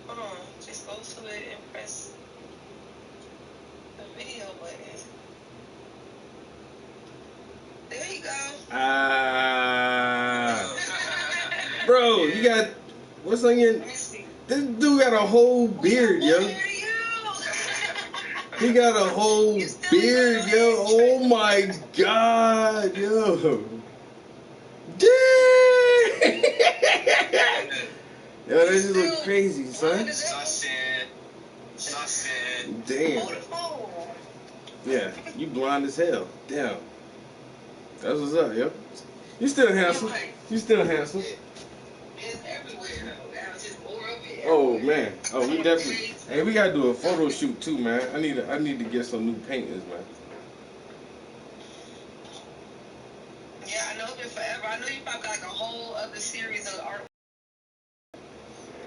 Hold on. Just go to it and press the video button. There you go. Bro, you got what's on your? This dude got a whole beard, yo. He got a whole beard, yo. Oh my God, yo. Dang. Yo, that just look crazy, son. Damn. Yeah, you blind as hell. Damn. That's what's up, yo. You still handsome. You still handsome. It's everywhere. Oh man. Oh, we definitely. Hey, we gotta do a photo shoot too, man. I need to get some new painters, man. Yeah, I know it's been forever. I know you probably got like a whole other series of art.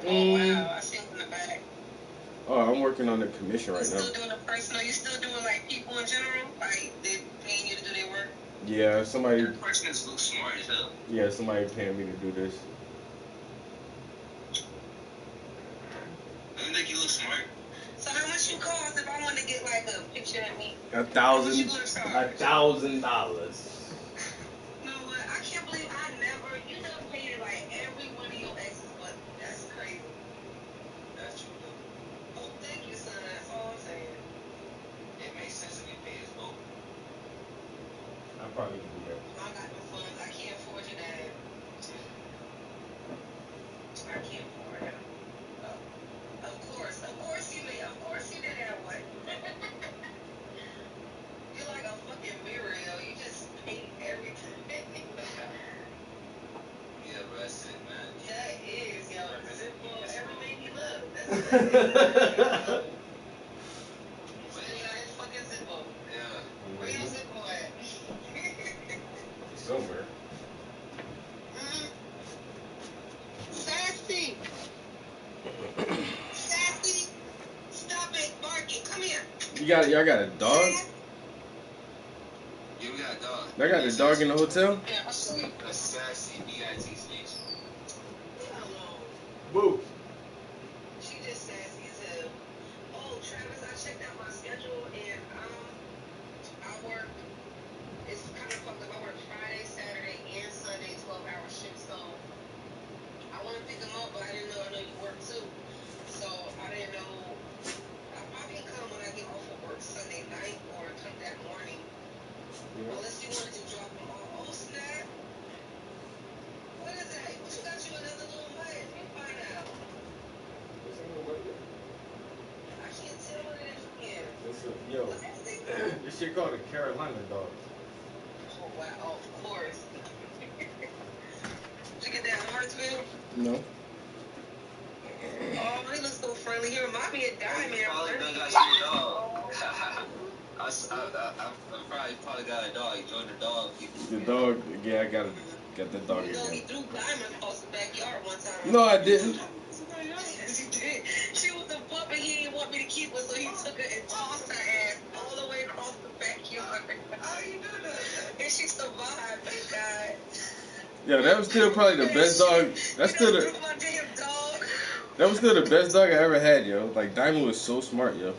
Oh wow, I see it in the back. Oh, I'm working on the commission right now. You still doing the personal? You still doing like people in general? Like they paying you to do their work? Yeah, somebody. Your person is look smart as hell. Yeah, somebody paying me to do this. Doesn't think you look smart? So how much you cost if I want to get like a picture of me? $1,000. $1,000. No, I can't believe you never paid like every one of your exes, but that's crazy. That's true though. Oh, thank you, son. That's all I'm saying. It makes sense if you pay us both. I probably can do that. I got no funds. I can't afford your dad. I can't afford him. Of course you may. Of course you did have one. You're like a fucking mirror, yo. You just paint everything. Yeah, bro, that's it, man. Yeah, it is, yo. Zippo, everything you love. That's it. Fucking Zippo. Yeah. Where your Zippo at? Somewhere. Sassy! Sassy! Stop it, barking. Come here. Y'all got a dog? Yeah, we got a dog. Y'all got a dog in the hotel? Yeah, I'll show you. A sassy B-I-T-C-H. Boo. She just sassy as hell. Oh, Travis, I checked out my schedule and I work. It's kind of fucked up. I work Friday, Saturday, and Sunday, 12-hour shifts. So I want to pick them up, but I didn't know. I know you work too. So I didn't know. I probably can come when I get off of work Sunday night or come that morning. Unless you wanted to drop them off. Oh, snap. What is that? What you got you another little mutt? Let me find out. I can't tell what it is again. Yo, this shit called a Carolina dog. Oh, wow. Of course. Did you get that in Hartsville? No. Oh, he looks so friendly. He remind me of Diamond. Probably done got you a dog. I probably got a dog. You joined the dog people. The dog, yeah, I got the dog You know, he again. threw Diamond across the backyard one time. No, I didn't. Yes, he did. She was a pup and he didn't want me to keep her, so he took her and tossed her ass all the way across the backyard. How you do that? And she survived, thank God. Yeah, that was still probably the best dog. That was still the best dog I ever had, yo. Like Diamond was so smart, yo.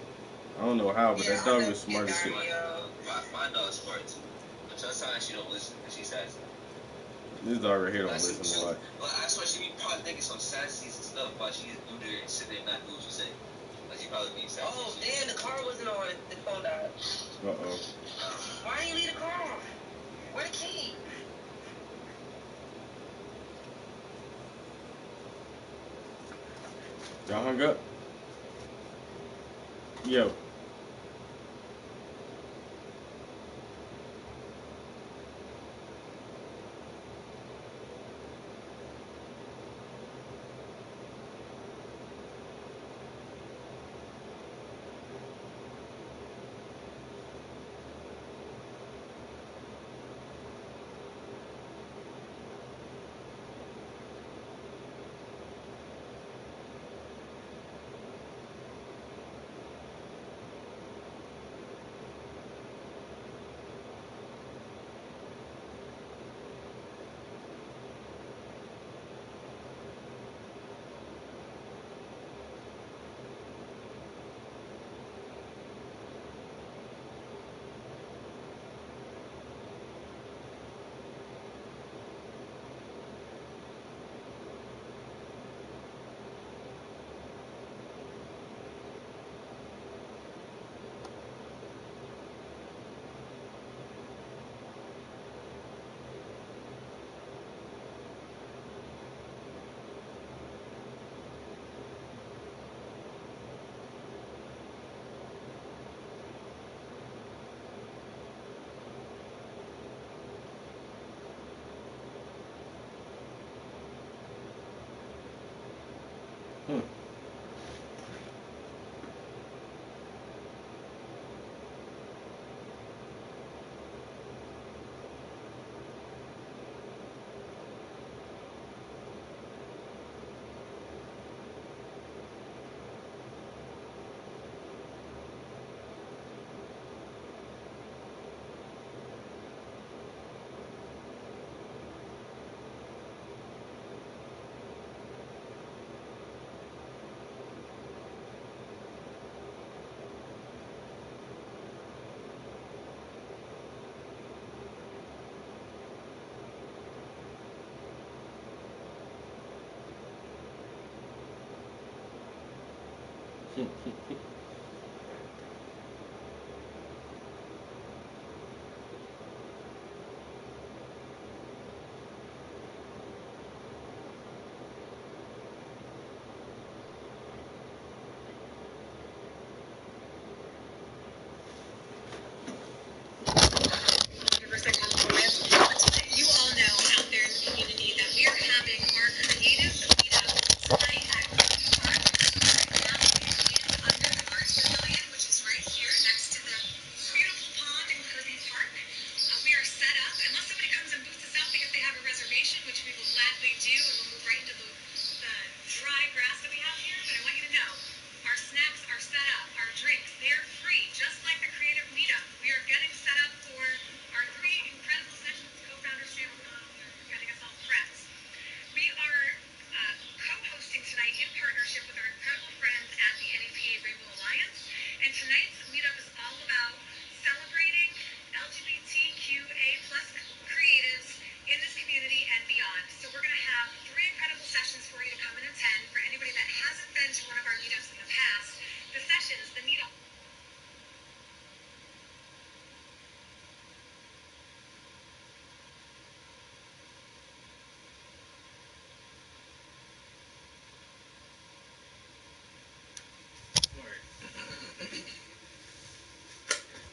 I don't know how, but that dog was smart as shit. My dog's smart too. But sometimes she don't listen because she's sassy. This dog right here don't listen a lot. Well, I swear she be probably thinking some sassy and stuff while she just do there and sit there and not do what you say. Like she probably being sassy. Oh, damn, the car wasn't on. The phone died. Uh-oh. Why didn't you leave the car on? Where the key? Y'all hung up? Yo.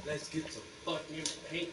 Let's get some fucking paint.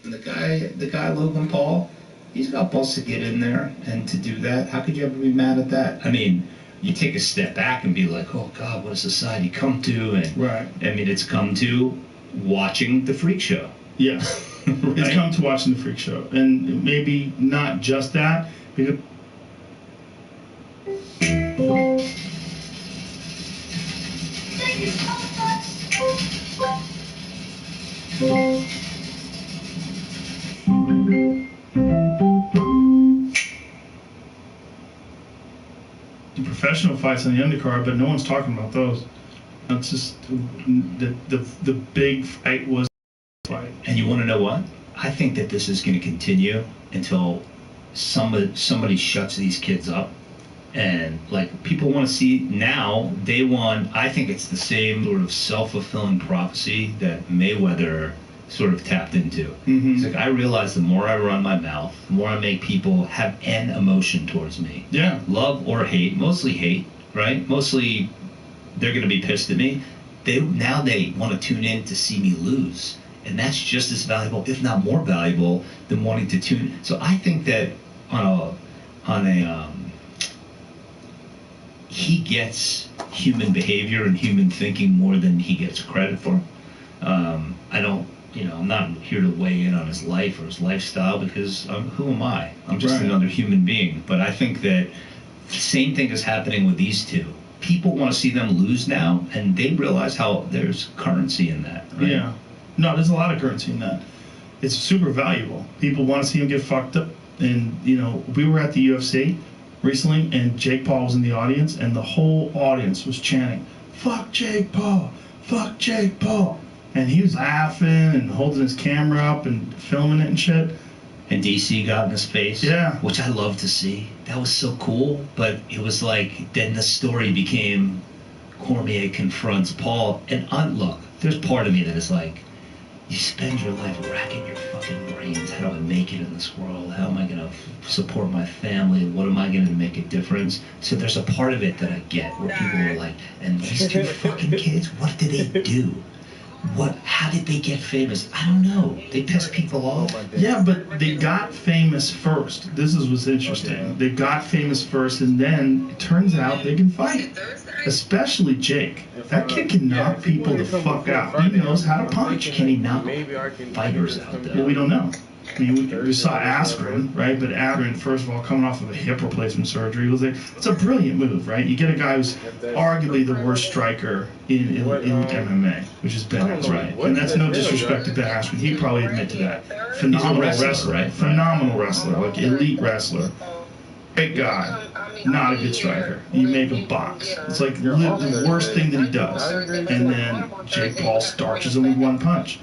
And the guy Logan Paul, he's got balls to get in there and to do that. How could you ever be mad at that? I mean, you take a step back and be like, oh God, what has society come to? And right. I mean, it's come to watching the freak show. Yeah, right? It's come to watching the freak show, and maybe not just that. Because professional fights on the undercard, but no one's talking about those. That's just the big fight was fight. And you want to know what? I think that this is going to continue until somebody shuts these kids up. And like people want to see now, they want. I think it's the same sort of self-fulfilling prophecy that Mayweather sort of tapped into. Mm-hmm. It's like I realize the more I run my mouth, the more I make people have an emotion towards me. Yeah. Love or hate, mostly hate, right? Mostly they're going to be pissed at me. They want to tune in to see me lose. And that's just as valuable, if not more valuable, than wanting to tune. So I think that he gets human behavior and human thinking more than he gets credit for. I'm not here to weigh in on his life or his lifestyle because who am I? I'm just another human being. But I think that the same thing is happening with these two. People want to see them lose now, and they realize how there's currency in that. Right? Yeah. No, there's a lot of currency in that. It's super valuable. People want to see him get fucked up. And, we were at the UFC. recently, and Jake Paul was in the audience, and the whole audience was chanting, "Fuck Jake Paul! Fuck Jake Paul!" And he was laughing and holding his camera up and filming it and shit. And DC got in his face. Yeah. Which I love to see. That was so cool. But it was like, then the story became Cormier confronts Paul. And look, there's part of me that is like, you spend your life racking your fucking brains. How do I make it in this world? How am I going to support my family? What am I going to make a difference? So there's a part of it that I get where people are like, and these two fucking kids, what did they do? How did they get famous? I don't know. They pissed people off. Yeah, but they got famous first. This is what's interesting. They got famous first, and then it turns out they can fight. Especially Jake. That kid can knock people the fuck out. He knows how to punch. Can he knock fighters out, though? Well, we don't know. I mean, we saw Askren, right? But Askren, first of all, coming off of a hip replacement surgery, was it's a brilliant move, right? You get a guy who's arguably the worst striker in MMA, which is Ben Askren, right? And that's no disrespect to Ben Askren. He'd probably admit to that. Phenomenal wrestler, right? Phenomenal wrestler, like elite wrestler. Great guy. Not a good striker. You make him box. It's like the worst thing that he does. And then Jake Paul starches him with one punch.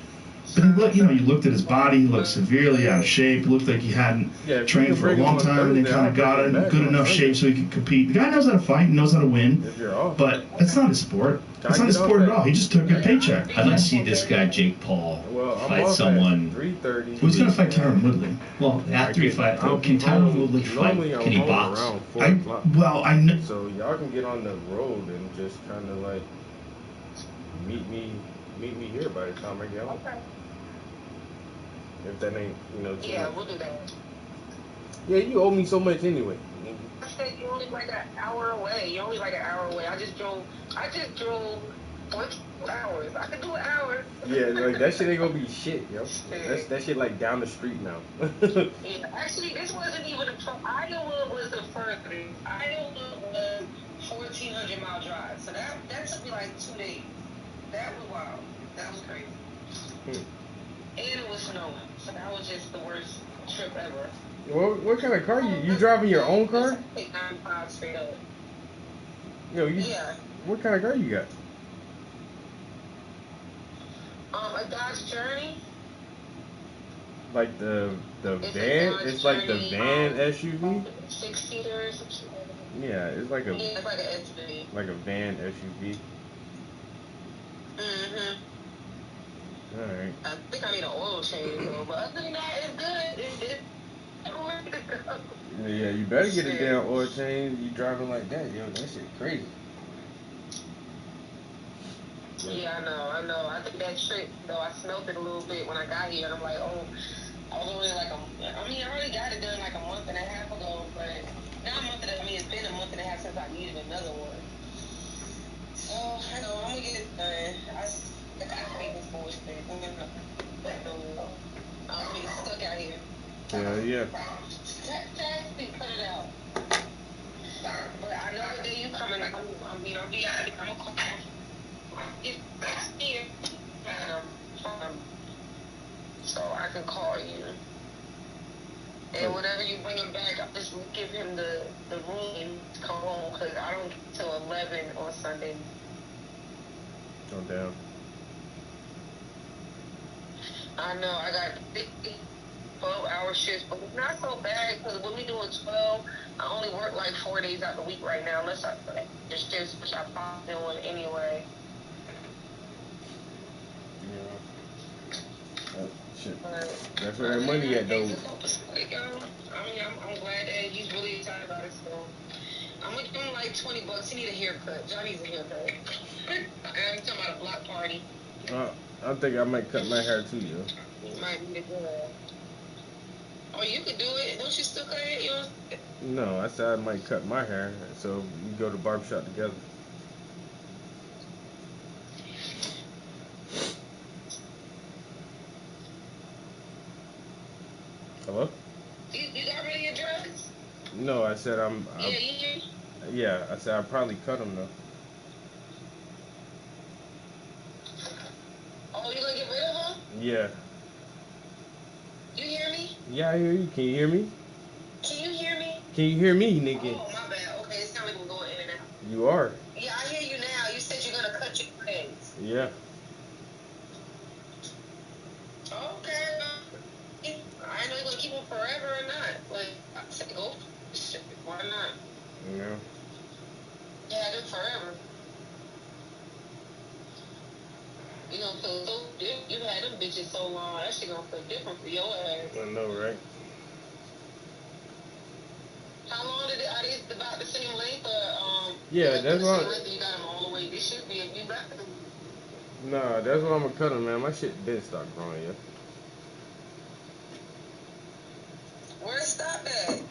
But you looked at his body. He looked severely out of shape. It looked like he hadn't trained for a long time, and then kind of got in good enough shape so he could compete. The guy knows how to fight, knows how to win, but that's not his sport. That's not his sport at all. He just took a paycheck. I'd like to see this guy, Jake Paul, fight someone. Who's going to fight Tyron Woodley? Well, after he fight, can Tyron Woodley fight? Can he box? I know. So y'all can get on the road and just kind of like meet me here by the time I get home. Okay. If that ain't, too Yeah, much. we'll do that. Yeah, you owe me so much anyway. I said you're only like an hour away. You're only like an hour away. I just drove 4 hours. I could do an hour. Yeah, like that shit ain't gonna be shit, yo. That shit like down the street now. Yeah, actually, this wasn't even Iowa was the furthest. Iowa was 1,400 mile drive. So that took me like 2 days. That was wild. That was crazy. And it was snowing. So that was just the worst trip ever. What kind of car you driving your own car? 95 straight up. Yeah. What kind of car you got? A Dodge Journey. Like the van? It's like the van SUV? 6-seaters. Yeah, it's like a it's like an SUV. Like a van SUV. Mhm. Alright. I think I need an oil change though, but other than that, it's good. Yeah, you better get a damn oil change. You driving like that, yo, that shit crazy. Yeah, I know. I think that trip, though, I smelled it a little bit when I got here. I'm like, oh, I was only like I already got it done like a month and a half ago, but not a month and a half. It's been a month and a half since I needed another one. So, I know, I'm gonna get it done. I hate this bullshit. I'm being stuck out here. Yeah. Cut it out. But I know the day you coming, I'm gonna call. It's here. So I can call you. And whenever you bring him back, I'll just give him the room to come home because I don't get till 11 on Sunday. Oh, damn. I know, I got 12-hour shifts, but it's not so bad because when we doing 12, I only work like 4 days out the week right now, unless I just shifts, which I'm doing anyway. Yeah. Shit. That's where that money at, though. I'm glad that he's really excited about it, so I'm gonna give him like $20. He need a haircut. Johnny's a haircut. I'm talking about a block party. I think I might cut my hair too, yo. Might be good. Oh, you could do it. Don't you still cut it? No, I said I might cut my hair, so we go to barbershop together. Hello? You got rid of your drugs? No, I said I'm yeah, I said I'll probably cut them though. Oh, you gonna get rid of them? Yeah. You hear me? Yeah, I hear you. Can you hear me? Can you hear me? Can you hear me, nigga? Oh, my bad. Okay, it's not even going in and out. You are. Yeah, I hear you now. You said you're gonna cut your legs. Yeah. Okay. I ain't know you're gonna keep them forever or not. But I said, go. Shit, why not? Yeah. Yeah, them forever. You gonna feel so different. You had them bitches so long. That shit gonna feel different for your ass. I know, right? How long are these about the same length or Yeah, that's the why. same length? You got them all the way. This should be if you got them. Nah, that's why I'm gonna cut them, man. My shit been stopped growing, yeah. Where it stopped at?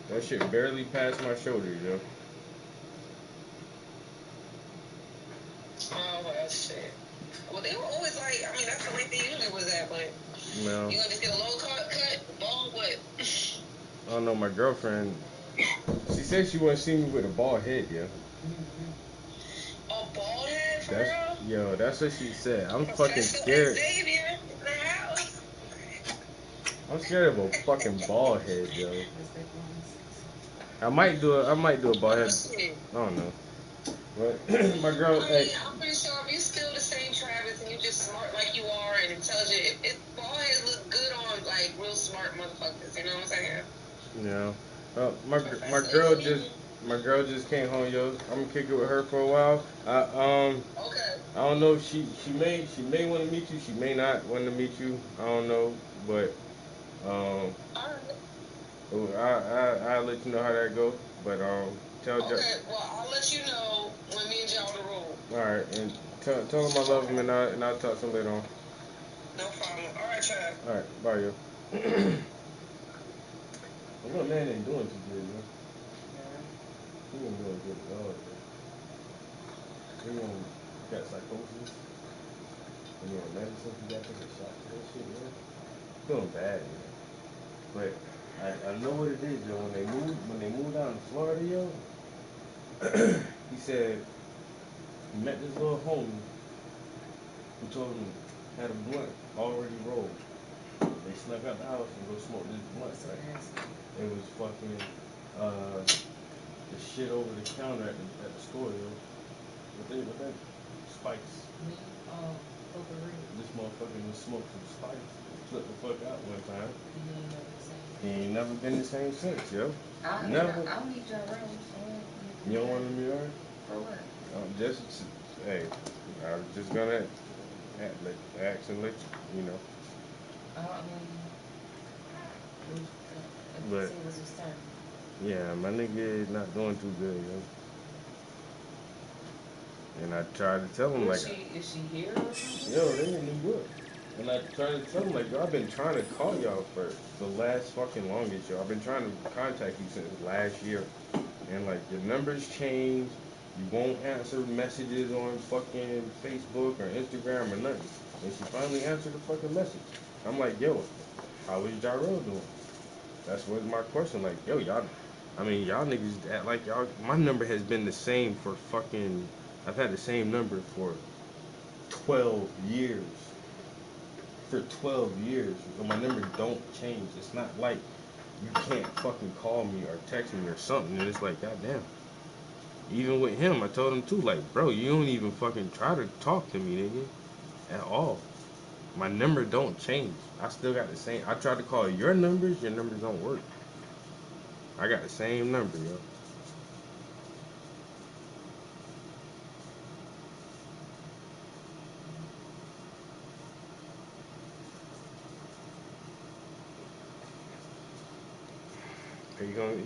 That shit barely passed my shoulders, yo. Oh well, shit. Well, they were always like, I mean, that's the length they usually was at, but No. you gonna just get a low cut, bald, what? I don't know, my girlfriend, she said she wouldn't see me with a bald head, yo. A bald head, for That's, real? yo, that's what she said. I'm fucking Professor scared. Xavier in the house. I'm scared of a fucking bald head, yo. I might do a bald head. Shit. I don't know. But my girl, I hey, mean, I'm pretty sure if you're still the same Travis and you're just smart like you are and intelligent, bald heads look good on like real smart motherfuckers. You know what I'm saying? yeah. My girl just came home, yo. I'm gonna kick it with her for a while. Okay. I don't know if she may want to meet you. She may not want to meet you. I don't know, but All right. I'll let you know how that goes. But tell Okay. Well, I'll let you know when me and y'all the room. All right, and tell him I love him, and I'll talk to him later on. No problem. All right, Trav. All right, bye, yo. My little man ain't doing too good, yo. He ain't doing good at all, yo. He got psychosis. And medicine he got to the shot for that shit, yo. Feeling bad, yo. But I know what it is, yo. When they moved down to Florida, yo, he said he met this little homie who told him had a blunt already rolled. They snuck out the house and go smoke this blunt, right? It was fucking the shit over the counter at the store, yo. What that spice? This motherfucker just smoked some spice. Flipped the fuck out one time. He ain't never been the same since, yo. Never. I'll meet you around. You don't want to meet her? For what? Hey, I was just gonna ask and let you know. But yeah, my nigga is not doing too good, yo. And I tried to tell him Is she here or something? yo, they in New York. And I tried to tell him yo, I've been trying to call y'all for the last fucking longest, yo. I've been trying to contact you since last year. And your numbers changed. You won't answer messages on fucking Facebook or Instagram or nothing. And she finally answered the fucking message. I'm like, yo, how is Jarrell doing? That's what my question. Yo, y'all niggas act like y'all. My number has been the same for fucking. I've had the same number for 12 years. For 12 years. So my number don't change. It's not like you can't fucking call me or text me or something. And it's like, goddamn. Even with him, I told him too, bro, you don't even fucking try to talk to me, nigga. At all. My number don't change. I still got the same. I tried to call your numbers don't work. I got the same number, yo.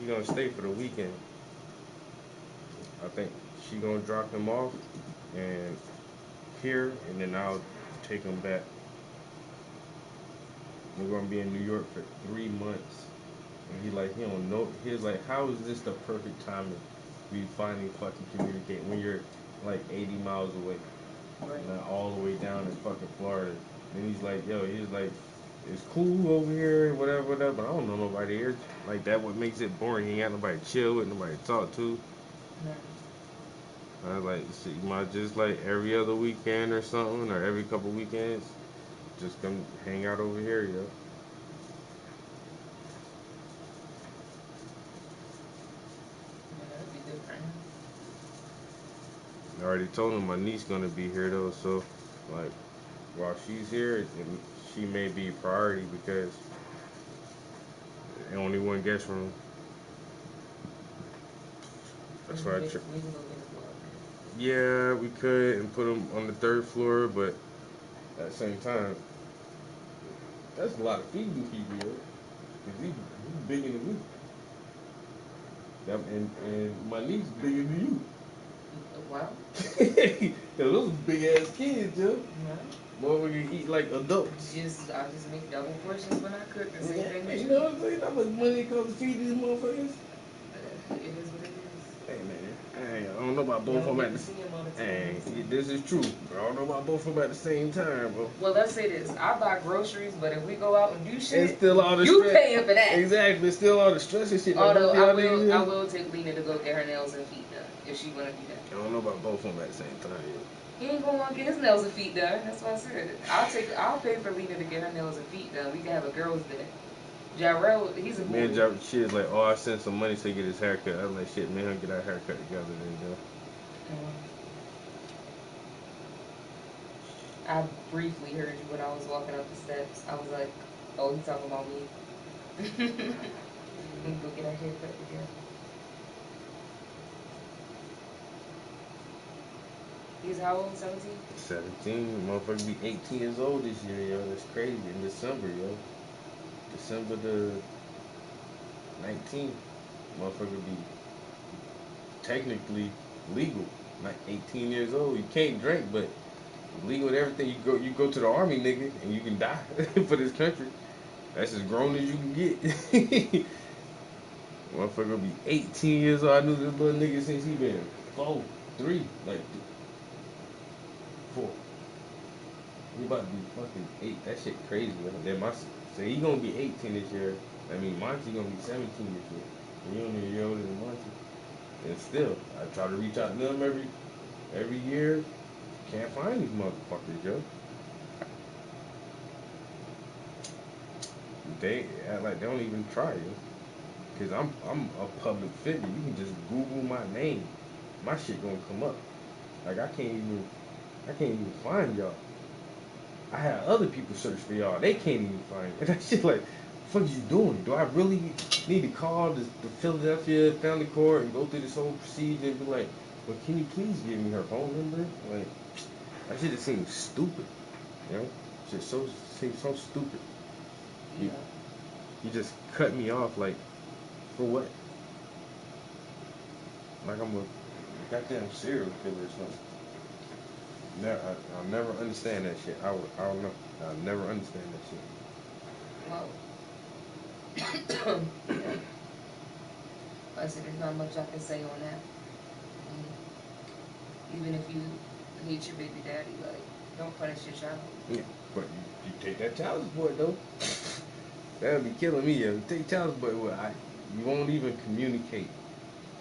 He gonna stay for the weekend. I think she gonna drop him off and and then I'll take him back. We're gonna be in New York for 3 months. And he don't know. He's like, how is this the perfect time to be finally fucking communicate when you're 80 miles away, not all the way down in fucking Florida. And he's like, it's cool over here, whatever, but I don't know nobody here. That what makes it boring. He ain't got nobody to chill with, nobody to talk to. I was shit, you might just every other weekend or something, or every couple weekends, just come hang out over here, yo. I already told him my niece gonna be here though, so like while she's here, she may be priority because only one guest room. That's why yeah, we could and put him on the third floor, but at the same time, that's a lot of feeding people, yo. Cause he's bigger than me. And my niece bigger than you. Wow. Cause those big ass kids, yo. Motherfucker eat like adults. I just make double portions when I cook. The same thing with You you. know what I'm saying? How much money it costs to feed these motherfuckers? It is what it is. Hey man, I don't know about both of them at the same time. Hey, this is true. I don't know about both of them at the same time, bro. Well, let's say this. I buy groceries, but if we go out and do shit, it's still all the you stress. paying for that. Exactly. It's still all the stress and shit. Although I will take Lena to go get her nails and feet done if she wanna do that. I don't know about both of them at the same time. Yeah. He ain't gonna want to get his nails and feet done. That's what I said. I'll pay for Lena to get her nails and feet done. We can have a girls' day. Jarrell, he's a man. Shit, like, oh, I sent some money to get his haircut. I'm like, shit, man, get our haircut together then, yo. I briefly heard you when I was walking up the steps. I was like, oh, he's talking about me. We can go get our haircut together. He's how old? 17? 17. Motherfucker be 18 years old this year, yo. That's crazy. In December, yo. December the 19th. Motherfucker be technically legal. Like 18 years old. You can't drink, but legal with everything. You go to the army, nigga, and you can die for this country. That's as grown as you can get. Motherfucker be 18 years old. I knew this little nigga since he been 4, 3, like 4. He about to be fucking 8. That shit crazy, yo. Then so he gonna be 18 this year. I mean, Monty gonna be 17 this year. He only a year older than Monty. And still, I try to reach out to them every year. Can't find these motherfuckers, yo. They act like they don't even try, yo. Cause I'm a public figure. You can just Google my name. My shit gonna come up. Like I can't even find y'all. I had other people search for y'all. They can't even find it. And that shit like, what the fuck you doing? Do I really need to call the Philadelphia Family Court and go through this whole procedure and be like, well, can you please give me her phone number? Like, that shit just seems stupid. You know? Shit seems so stupid. You just cut me off like, for what? Like I'm a goddamn serial killer or something. I'll never understand that shit. I don't know. I'll never understand that shit. Well, I said there's not much I can say on that. Even if you hate your baby daddy, like, don't punish your child. Yeah, but you take that child support though. That'll be killing me. You take child support, you won't even communicate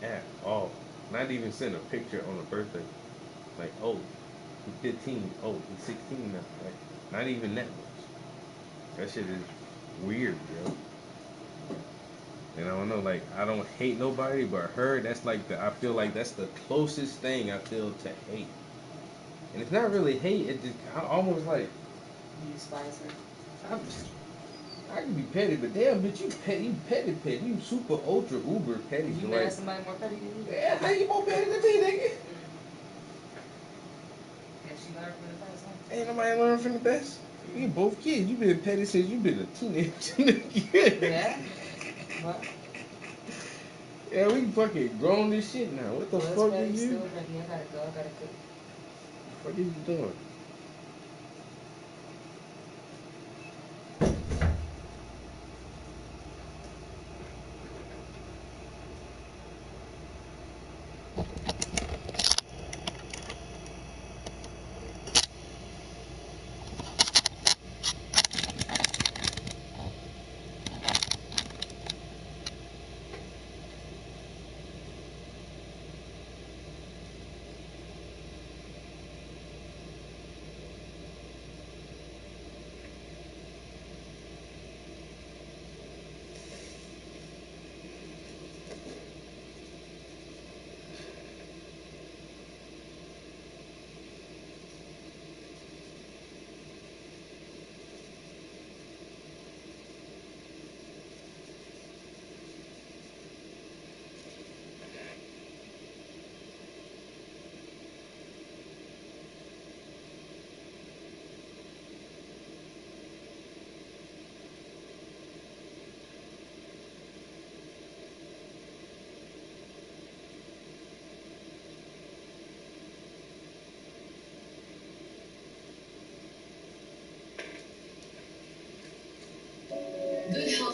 at all. Not even send a picture on a birthday. Like, oh, he's 15. Oh, he's 16 now. Like, not even that much. That shit is weird, yo. And I don't know, like, I don't hate nobody, but her, that's like I feel like that's the closest thing I feel to hate. And it's not really hate, it just, I almost like. You despise her. I can be petty, but damn, bitch, you petty. You super, ultra, uber petty. You like, mad at somebody more petty than you? Yeah, how you more petty than me, nigga? Yeah, she learned from the best, huh? Ain't nobody learn from the best. We both kids. You been petty since you been a teenager. Yeah? What? Yeah, we fucking grown this shit now. What the fuck are you? Still ready. I gotta go. I gotta cook. What are you doing?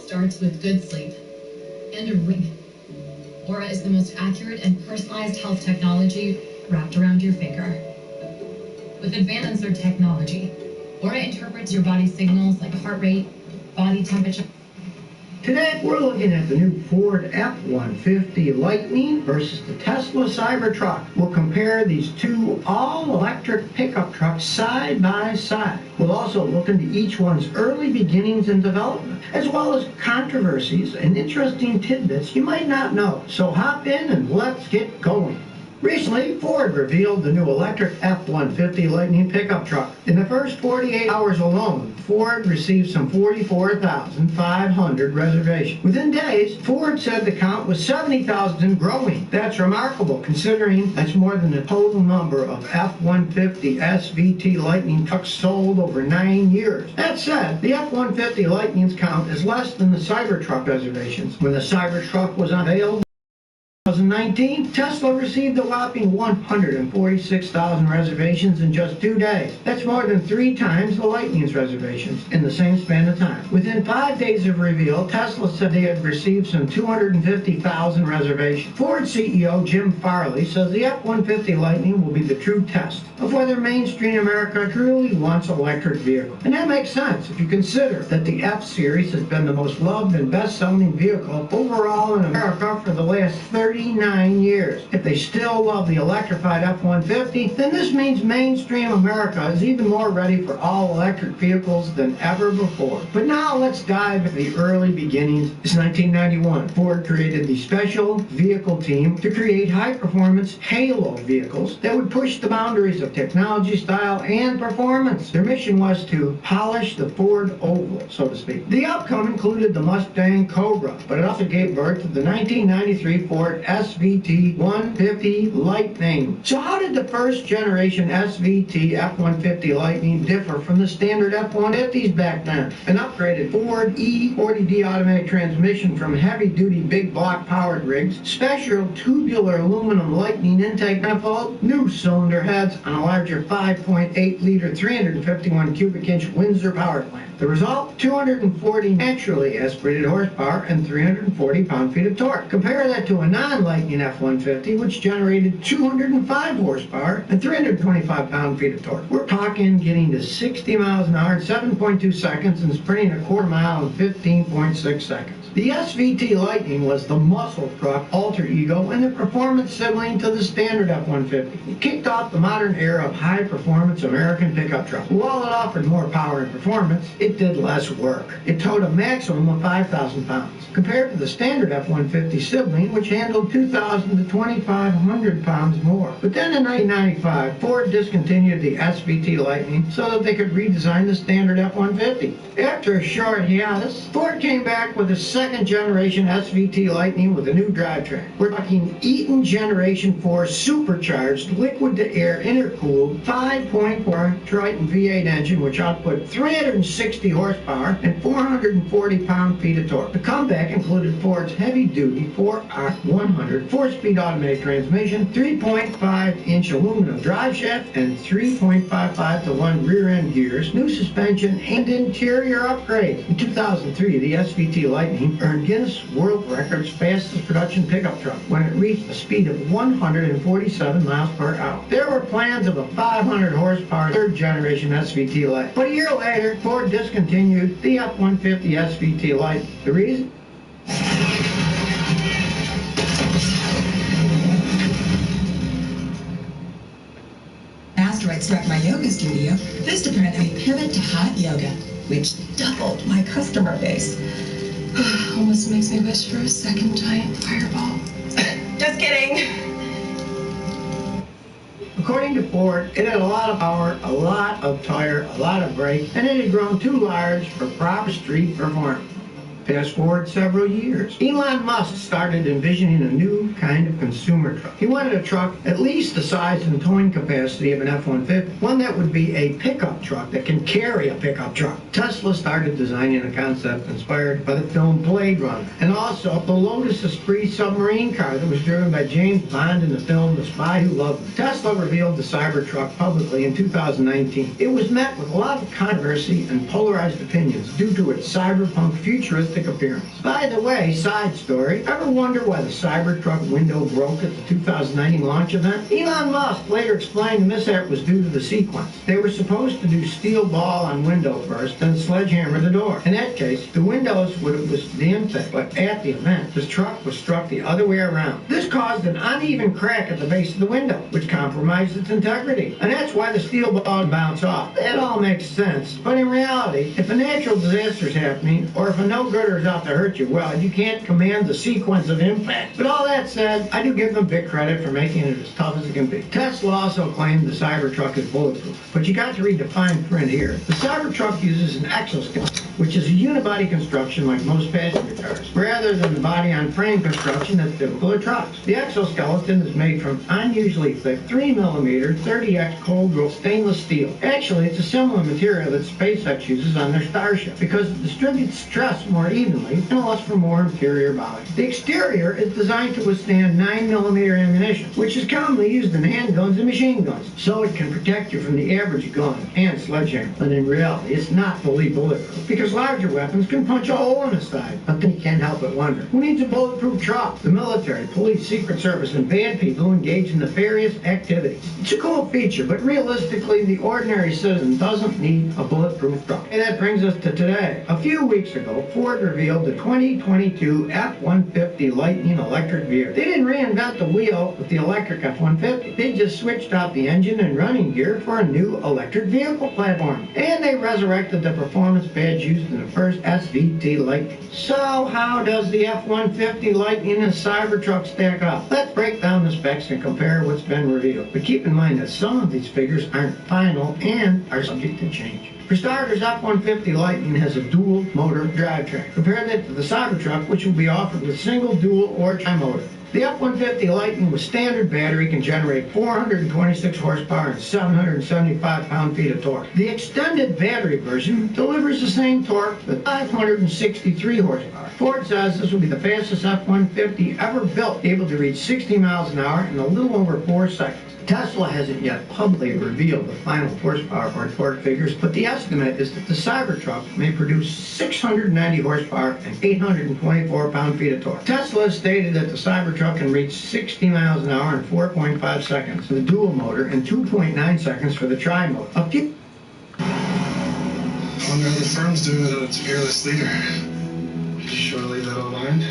starts with good sleep and a ring. Aura is the most accurate and personalized health technology wrapped around your finger. With advanced sensor technology, Aura interprets your body's signals like heart rate, body temperature. Today, we're looking at the new Ford F-150 Lightning versus the Tesla Cybertruck. We'll compare these two all-electric pickup trucks side by side. We'll also look into each one's early beginnings and development, as well as controversies and interesting tidbits you might not know. So hop in and let's get going. Recently, Ford revealed the new electric F-150 Lightning pickup truck. In the first 48 hours alone, Ford received some 44,500 reservations. Within days, Ford said the count was 70,000 growing. That's remarkable, considering that's more than the total number of F-150 SVT Lightning trucks sold over 9 years. That said, the F-150 Lightning's count is less than the Cybertruck reservations. When the Cybertruck was unveiled, 2019, Tesla received a whopping 146,000 reservations in just 2 days. That's more than 3 times the Lightning's reservations in the same span of time. Within 5 days of reveal, Tesla said they had received some 250,000 reservations. Ford CEO Jim Farley says the F-150 Lightning will be the true test of whether mainstream America truly wants an electric vehicle. And that makes sense if you consider that the F-Series has been the most loved and best-selling vehicle overall in America for the last 39 years. If they still love the electrified F-150, then this means mainstream America is even more ready for all-electric vehicles than ever before. But now let's dive into the early beginnings. It's 1991. Ford created the Special Vehicle Team to create high-performance halo vehicles that would push the boundaries of technology, style, and performance. Their mission was to polish the Ford oval, so to speak. The outcome included the Mustang Cobra, but it also gave birth to the 1993 Ford SVT 150 Lightning. So how did the first generation SVT F-150 Lightning differ from the standard F-150s back then? An upgraded Ford E40D automatic transmission from heavy-duty big block powered rigs, special tubular aluminum Lightning intake manifold, new cylinder heads on a larger 5.8-liter 351 cubic inch Windsor power plant. The result? 240 naturally aspirated horsepower and 340 pound-feet of torque. Compare that to a non-Lightning F-150, which generated 205 horsepower and 325 pound-feet of torque. We're talking getting to 60 miles an hour in 7.2 seconds and sprinting a quarter mile in 15.6 seconds. The SVT Lightning was the muscle truck alter ego and the performance sibling to the standard F-150. It kicked off the modern era of high-performance American pickup truck. While it offered more power and performance, it did less work. It towed a maximum of 5,000 pounds, compared to the standard F-150 sibling, which handled 2,000 to 2,500 pounds more. But then in 1995, Ford discontinued the SVT Lightning so that they could redesign the standard F-150. After a short hiatus, Ford came back with a second generation SVT Lightning with a new drivetrain. We're talking Eaton Generation 4 supercharged liquid-to-air intercooled 5.4 Triton V8 engine, which output 360 horsepower and 440 pound-feet of torque. The comeback included Ford's heavy-duty 4-ARC 100 4-speed automatic transmission, 3.5-inch aluminum drive shaft, and 3.55-to-1 rear-end gears, new suspension, and interior upgrades. In 2003, the SVT Lightning earned Guinness World Records fastest production pickup truck when it reached a speed of 147 miles per hour. There were plans of a 500 horsepower third generation SVT Light, but a year later, Ford discontinued the F-150 SVT Light. The reason? Asteroid struck my yoga studio. Vistaprint made me pivot to hot yoga, which doubled my customer base. Almost makes me wish for a second giant fireball. Just kidding. According to Ford, it had a lot of power, a lot of tire, a lot of brake, and it had grown too large for proper street performance. Fast forward several years, Elon Musk started envisioning a new kind of consumer truck. He wanted a truck at least the size and towing capacity of an F-150, one that would be a pickup truck that can carry a pickup truck. Tesla started designing a concept inspired by the film Blade Runner, and also the Lotus Esprit submarine car that was driven by James Bond in the film The Spy Who Loved Me. Tesla revealed the Cybertruck publicly in 2019. It was met with a lot of controversy and polarized opinions due to its cyberpunk futuristic realistic appearance. By the way, side story, ever wonder why the Cybertruck window broke at the 2019 launch event? Elon Musk later explained the mishap was due to the sequence. They were supposed to do steel ball on window first, then sledgehammer the door. In that case, the windows would have was the impact, but at the event, the truck was struck the other way around. This caused an uneven crack at the base of the window, which compromised its integrity. And that's why the steel ball bounced off. That all makes sense, but in reality, if a natural disaster is happening, or if a no-gooder is out to hurt you, well, you can't command the sequence of impact. But all that said, I do give them big credit for making it as tough as it can be. Tesla also claimed the Cybertruck is bulletproof, but you got to read the fine print here. The Cybertruck uses an exoskeleton, which is a unibody construction like most passenger cars, rather than the body-on-frame construction that's typical of trucks. The exoskeleton is made from unusually thick 3mm 30X cold-rolled stainless steel. Actually, it's a similar material that SpaceX uses on their Starship because it distributes stress more evenly and allows for more interior volume. The exterior is designed to withstand 9mm ammunition, which is commonly used in handguns and machine guns, so it can protect you from the average gun and sledgehammer. But in reality, it's not fully bulletproof because larger weapons can punch a hole in the side. But then you can't help but wonder, who needs a bulletproof truck? The military, police, Secret Service, and bad people who engage in nefarious activities. It's a cool feature, but realistically, the ordinary citizen doesn't need a bulletproof truck. And that brings us to today. A few weeks ago, Ford revealed the 2022 F-150 Lightning electric vehicle. They didn't reinvent the wheel with the electric F-150. They just switched out the engine and running gear for a new electric vehicle platform. And they resurrected the performance badge used in the first SVT Lightning. So how does the F-150 Lightning and Cybertruck stack up? Let's break down the specs and compare what's been revealed. But keep in mind that some of these figures aren't final and are subject to change. For starters, F-150 Lightning has a dual motor drivetrain. Compare that to the Cybertruck, which will be offered with single, dual, or tri-motor. The F-150 Lightning with standard battery can generate 426 horsepower and 775 pound-feet of torque. The extended battery version delivers the same torque with 563 horsepower. Ford says this will be the fastest F-150 ever built, able to reach 60 miles an hour in a little over 4 seconds. Tesla hasn't yet publicly revealed the final horsepower or torque figures, but the estimate is that the Cybertruck may produce 690 horsepower and 824 pound-feet of torque. Tesla has stated that the Cybertruck can reach 60 miles an hour in 4.5 seconds for the dual motor and 2.9 seconds for the tri-motor. I wonder how the firm's doing without its fearless leader. Surely that'll mind.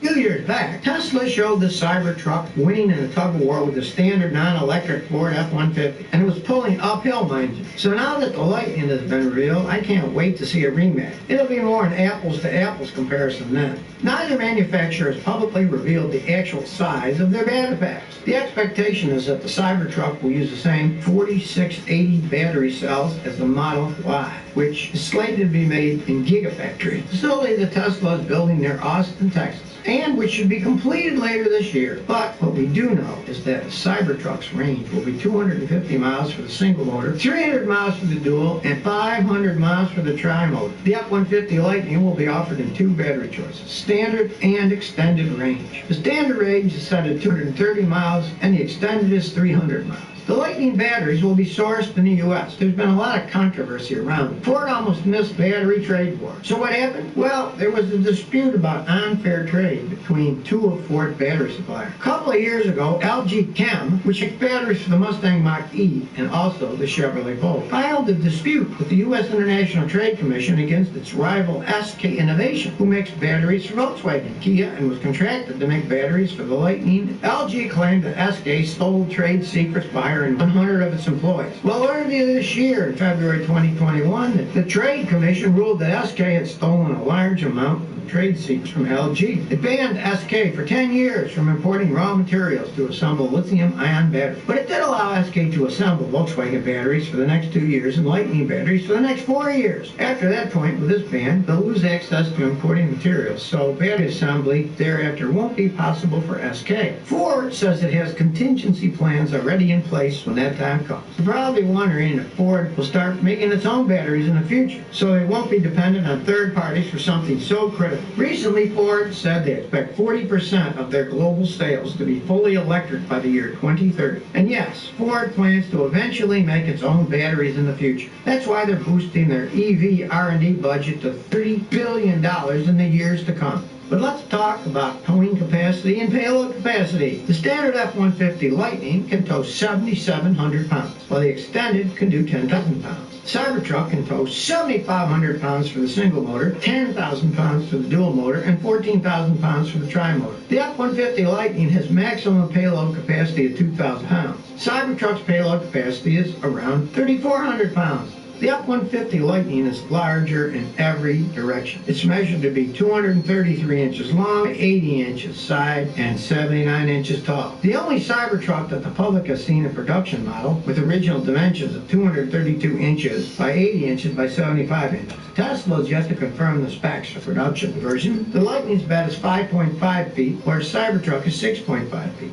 A few years back, Tesla showed the Cybertruck winning in a tug-of-war with the standard non-electric Ford F-150, and it was pulling uphill, mind you. So now that the Lightning has been revealed, I can't wait to see a rematch. It'll be more an apples-to-apples comparison then. Neither manufacturer has publicly revealed the actual size of their battery packs. The expectation is that the Cybertruck will use the same 4680 battery cells as the Model Y, which is slated to be made in Gigafactory, a facility that Tesla is building near Austin, Texas, and which should be completed later this year. But what we do know is that the Cybertruck's range will be 250 miles for the single motor, 300 miles for the dual, and 500 miles for the tri-motor. The F-150 Lightning will be offered in two battery choices, standard and extended range. The standard range is set at 230 miles, and the extended is 300 miles. The Lightning batteries will be sourced in the U.S. There's been a lot of controversy around it. Ford almost missed battery trade war. So what happened? Well, there was a dispute about unfair trade between two of Ford's battery suppliers. A couple of years ago, LG Chem, which makes batteries for the Mustang Mach-E and also the Chevrolet Volt, filed a dispute with the U.S. International Trade Commission against its rival SK Innovation, who makes batteries for Volkswagen, Kia, and was contracted to make batteries for the Lightning. LG claimed that SK stole trade secrets by and 100 of its employees. Well, earlier this year, in February 2021, the Trade Commission ruled that SK had stolen a large amount of trade secrets from LG. It banned SK for 10 years from importing raw materials to assemble lithium-ion batteries. But it did allow SK to assemble Volkswagen batteries for the next 2 years and Lightning batteries for the next 4 years. After that point, with this ban, they'll lose access to importing materials, so battery assembly thereafter won't be possible for SK. Ford says it has contingency plans already in place when that time comes. You're probably wondering if Ford will start making its own batteries in the future, so they won't be dependent on third parties for something so critical. Recently, Ford said they expect expect 40% of their global sales to be fully electric by the year 2030. And yes, Ford plans to eventually make its own batteries in the future. That's why they're boosting their EV R&D budget to $30 billion in the years to come. But let's talk about towing capacity and payload capacity. The standard F-150 Lightning can tow 7,700 pounds, while the extended can do 10,000 pounds. Cybertruck can tow 7,500 pounds for the single motor, 10,000 pounds for the dual motor, and 14,000 pounds for the tri-motor. The F-150 Lightning has maximum payload capacity of 2,000 pounds. Cybertruck's payload capacity is around 3,400 pounds. The F-150 Lightning is larger in every direction. It's measured to be 233 inches long, 80 inches side, and 79 inches tall. The only Cybertruck that the public has seen in production model with original dimensions of 232 inches by 80 inches by 75 inches. Tesla has yet to confirm the specs for production version. The Lightning's bed is 5.5 feet, whereas Cybertruck is 6.5 feet.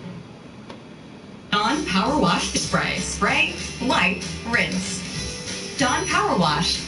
Dawn Power Wash Spray. Spray, wipe, rinse. Dawn Power Wash.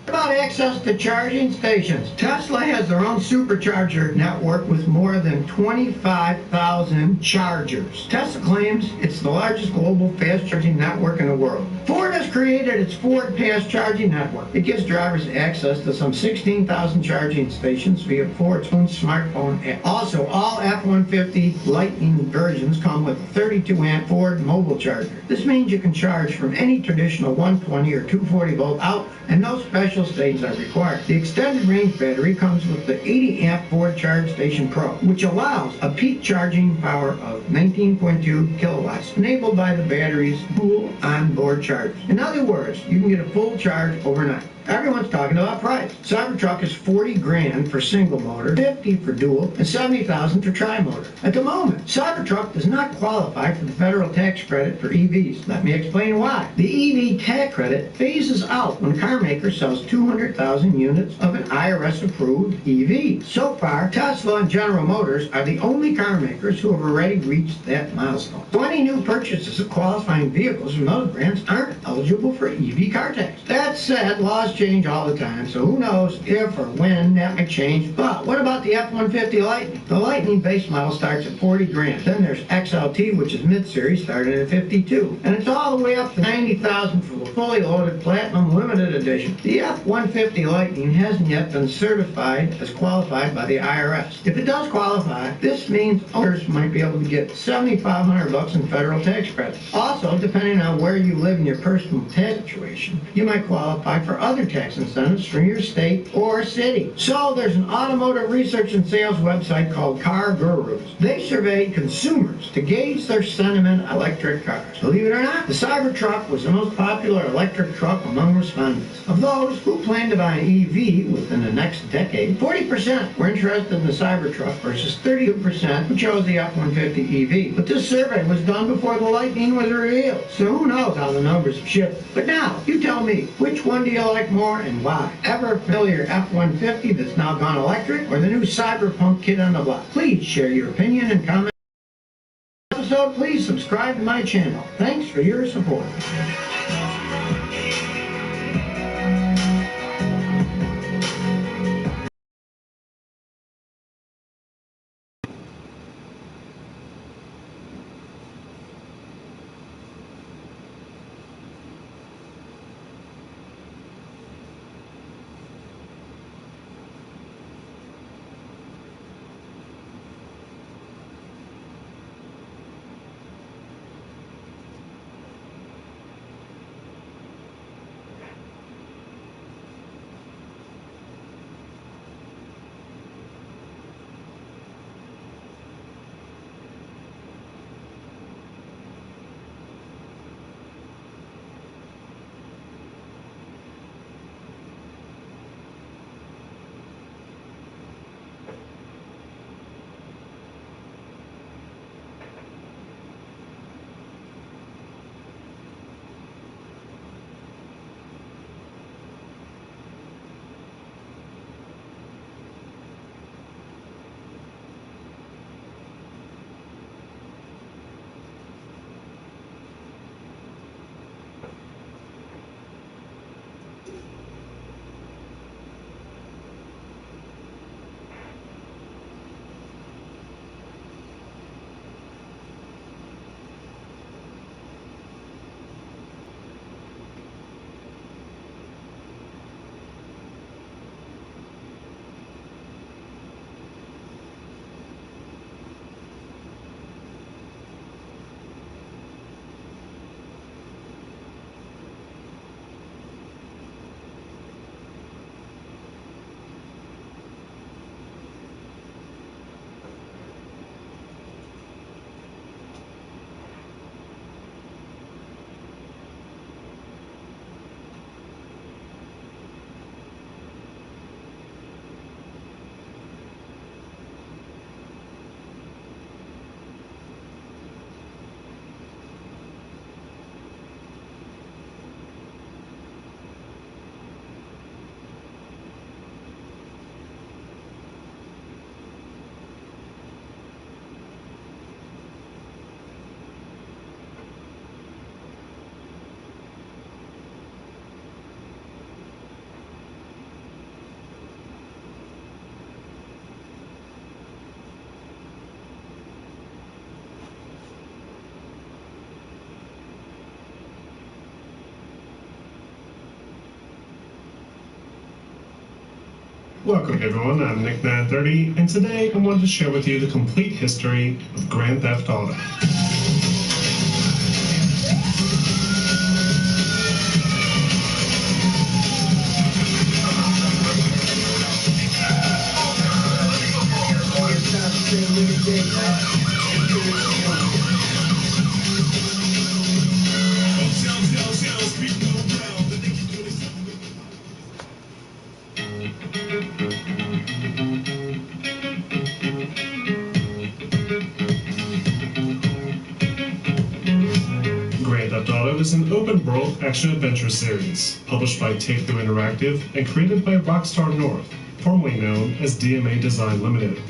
About access to charging stations. Tesla has their own supercharger network with more than 25,000 chargers. Tesla claims it's the largest global fast charging network in the world. Ford has created its Ford Fast Charging Network. It gives drivers access to some 16,000 charging stations via Ford's own smartphone app. Also, all F-150 Lightning versions come with a 32-amp Ford mobile charger. This means you can charge from any traditional 120 or 240 volt out, and no special stations are required. The extended range battery comes with the 80-amp Ford Charge Station Pro, which allows a peak charging power of 19.2 kilowatts, enabled by the battery's dual onboard charger. In other words, you can get a full charge overnight. Everyone's talking about price. Cybertruck is 40 grand for single motor, 50 for dual, and 70,000 for tri-motor. At the moment, Cybertruck does not qualify for the federal tax credit for EVs. Let me explain why. The EV tax credit phases out when a car maker sells 200,000 units of an IRS-approved EV. So far, Tesla and General Motors are the only car makers who have already reached that milestone. So any new purchases of qualifying vehicles from those brands aren't eligible for EV car tax. That said, laws change all the time, so who knows if or when that might change. But what about the F-150 Lightning? The Lightning base model starts at 40 grand. Then there's XLT, which is mid-series, starting at 52. And it's all the way up to 90,000 for the fully loaded Platinum Limited Edition. The F-150 Lightning hasn't yet been certified as qualified by the IRS. If it does qualify, this means owners might be able to get $7,500 in federal tax credit. Also, depending on where you live in your personal tax situation, you might qualify for other tax incentives from your state or city. So there's an automotive research and sales website called Car Gurus. They surveyed consumers to gauge their sentiment on electric cars. Believe it or not, the Cybertruck was the most popular electric truck among respondents. Of those who plan to buy an EV within the next decade, 40% were interested in the Cybertruck versus 32% who chose the F-150 EV. But this survey was done before the Lightning was revealed, so who knows how the numbers have shifted. But now, you tell me, which one do you like more and why? Ever familiar F-150 that's now gone electric, or the new cyberpunk kid on the block? Please share your opinion and comment. Please subscribe to my channel. Thanks for your support. Welcome everyone, I'm Nick930, and today I wanted to share with you the complete history of Grand Theft Auto. Grand Theft Auto is an open-world action-adventure series, published by Take-Two Interactive and created by Rockstar North, formerly known as DMA Design Limited.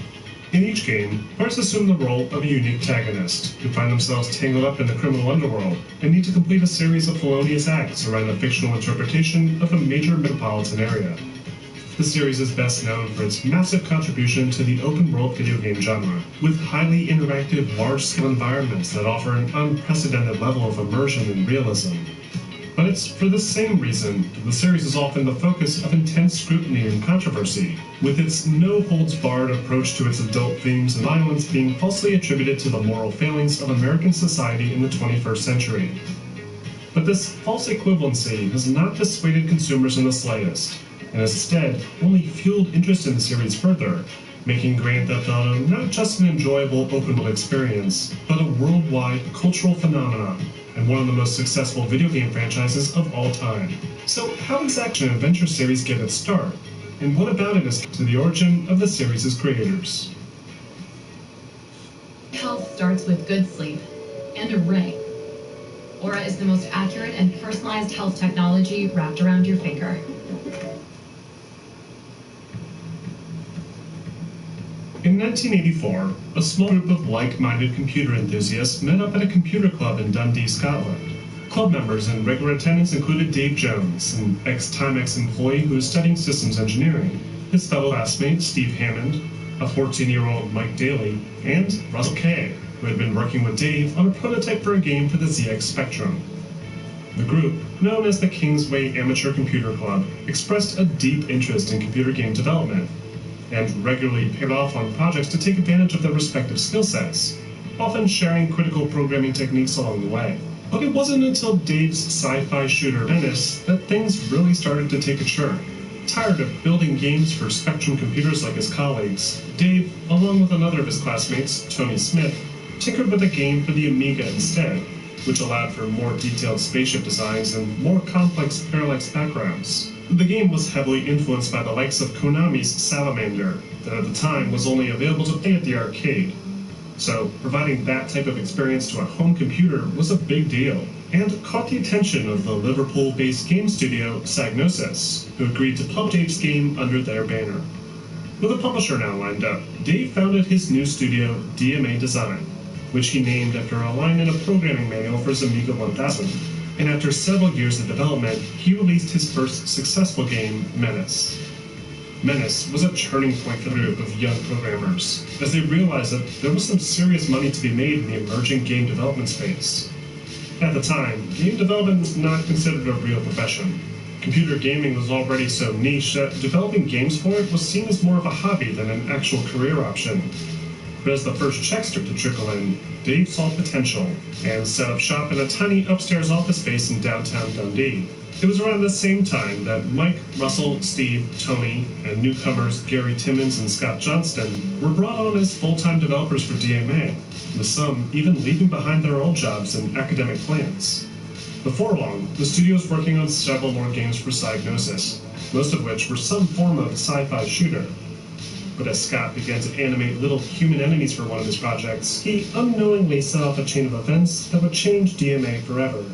In each game, players assume the role of a unique protagonist who find themselves tangled up in the criminal underworld and need to complete a series of felonious acts around the fictional interpretation of a major metropolitan area. The series is best known for its massive contribution to the open-world video game genre, with highly interactive, large-scale environments that offer an unprecedented level of immersion and realism. But it's for the same reason that the series is often the focus of intense scrutiny and controversy, with its no-holds-barred approach to its adult themes and violence being falsely attributed to the moral failings of American society in the 21st century. But this false equivalency has not dissuaded consumers in the slightest, and has instead only fueled interest in the series further, making Grand Theft Auto not just an enjoyable open-world experience, but a worldwide cultural phenomenon, and one of the most successful video game franchises of all time. So how exactly did an adventure series get its start? And what about it is to the origin of the series' creators? Health starts with good sleep and a ring. Aura is the most accurate and personalized health technology wrapped around your finger. In 1984, a small group of like-minded computer enthusiasts met up at a computer club in Dundee, Scotland. Club members in regular attendance included Dave Jones, an ex-Timex employee who was studying systems engineering, his fellow classmate Steve Hammond, a 14-year-old Mike Daly, and Russell Kay, who had been working with Dave on a prototype for a game for the ZX Spectrum. The group, known as the Kingsway Amateur Computer Club, expressed a deep interest in computer game development, and regularly paired off on projects to take advantage of their respective skill sets, often sharing critical programming techniques along the way. But it wasn't until Dave's sci-fi shooter Menace that things really started to take a turn. Tired of building games for Spectrum computers like his colleagues, Dave, along with another of his classmates, Tony Smith, tinkered with a game for the Amiga instead, which allowed for more detailed spaceship designs and more complex parallax backgrounds. The game was heavily influenced by the likes of Konami's Salamander, that at the time was only available to play at the arcade. So, providing that type of experience to a home computer was a big deal, and caught the attention of the Liverpool-based game studio Psygnosis, who agreed to publish Dave's game under their banner. With a publisher now lined up, Dave founded his new studio, DMA Design, which he named after a line in a programming manual for his Amiga 1000. And after several years of development, he released his first successful game, Menace. Menace was a turning point for the group of young programmers, as they realized that there was some serious money to be made in the emerging game development space. At the time, game development was not considered a real profession. Computer gaming was already so niche that developing games for it was seen as more of a hobby than an actual career option. But as the first checks started to trickle in, Dave saw potential and set up shop in a tiny upstairs office space in downtown Dundee. It was around the same time that Mike, Russell, Steve, Tony, and newcomers Gary Timmons and Scott Johnston were brought on as full-time developers for DMA, with some even leaving behind their old jobs and academic plans. Before long, the studio was working on several more games for Psygnosis, most of which were some form of sci-fi shooter. But as Scott began to animate little human enemies for one of his projects, he unknowingly set off a chain of events that would change DMA forever.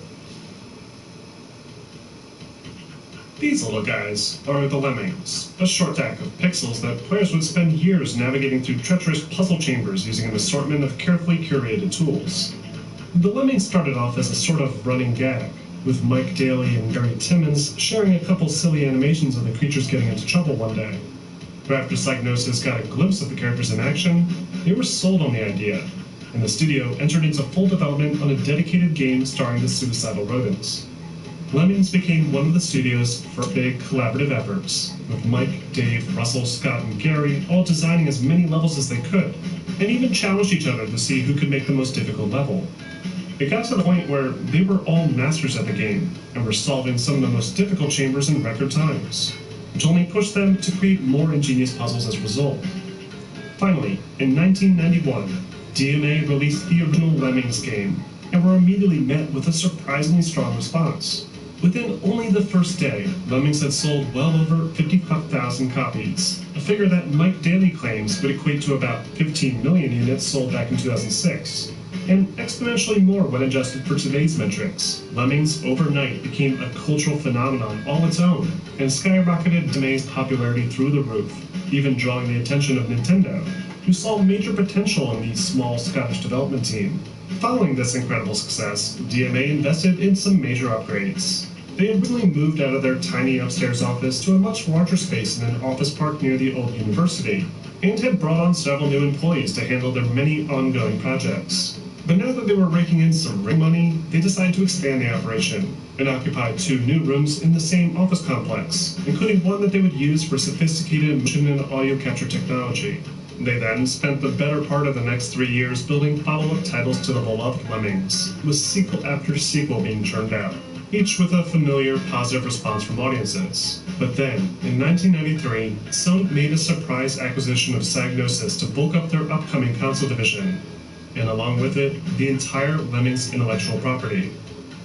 These little guys are the Lemmings, a short stack of pixels that players would spend years navigating through treacherous puzzle chambers using an assortment of carefully curated tools. The Lemmings started off as a sort of running gag, with Mike Daly and Gary Timmons sharing a couple silly animations of the creatures getting into trouble one day. But after Psygnosis got a glimpse of the characters in action, they were sold on the idea, and the studio entered into full development on a dedicated game starring the suicidal rodents. Lemmings became one of the studio's first big collaborative efforts, with Mike, Dave, Russell, Scott, and Gary all designing as many levels as they could, and even challenged each other to see who could make the most difficult level. It got to the point where they were all masters at the game, and were solving some of the most difficult chambers in record times, which only pushed them to create more ingenious puzzles as a result. Finally, in 1991, DMA released the original Lemmings game, and were immediately met with a surprisingly strong response. Within only the first day, Lemmings had sold well over 55,000 copies, a figure that Mike Daly claims would equate to about 15 million units sold back in 2006, and exponentially more when adjusted for today's metrics. Lemmings overnight became a cultural phenomenon all its own, and skyrocketed DMA's popularity through the roof, even drawing the attention of Nintendo, who saw major potential in the small Scottish development team. Following this incredible success, DMA invested in some major upgrades. They had originally moved out of their tiny upstairs office to a much larger space in an office park near the old university, and had brought on several new employees to handle their many ongoing projects. But now that they were raking in some real money, they decided to expand the operation, and occupy 2 new rooms in the same office complex, including one that they would use for sophisticated motion and audio capture technology. They then spent the better part of the next 3 years building follow-up titles to the beloved Lemmings, with sequel after sequel being churned out, each with a familiar, positive response from audiences. But then, in 1993, Sony made a surprise acquisition of Psygnosis to bulk up their upcoming console division, and along with it, the entire Lemmings intellectual property,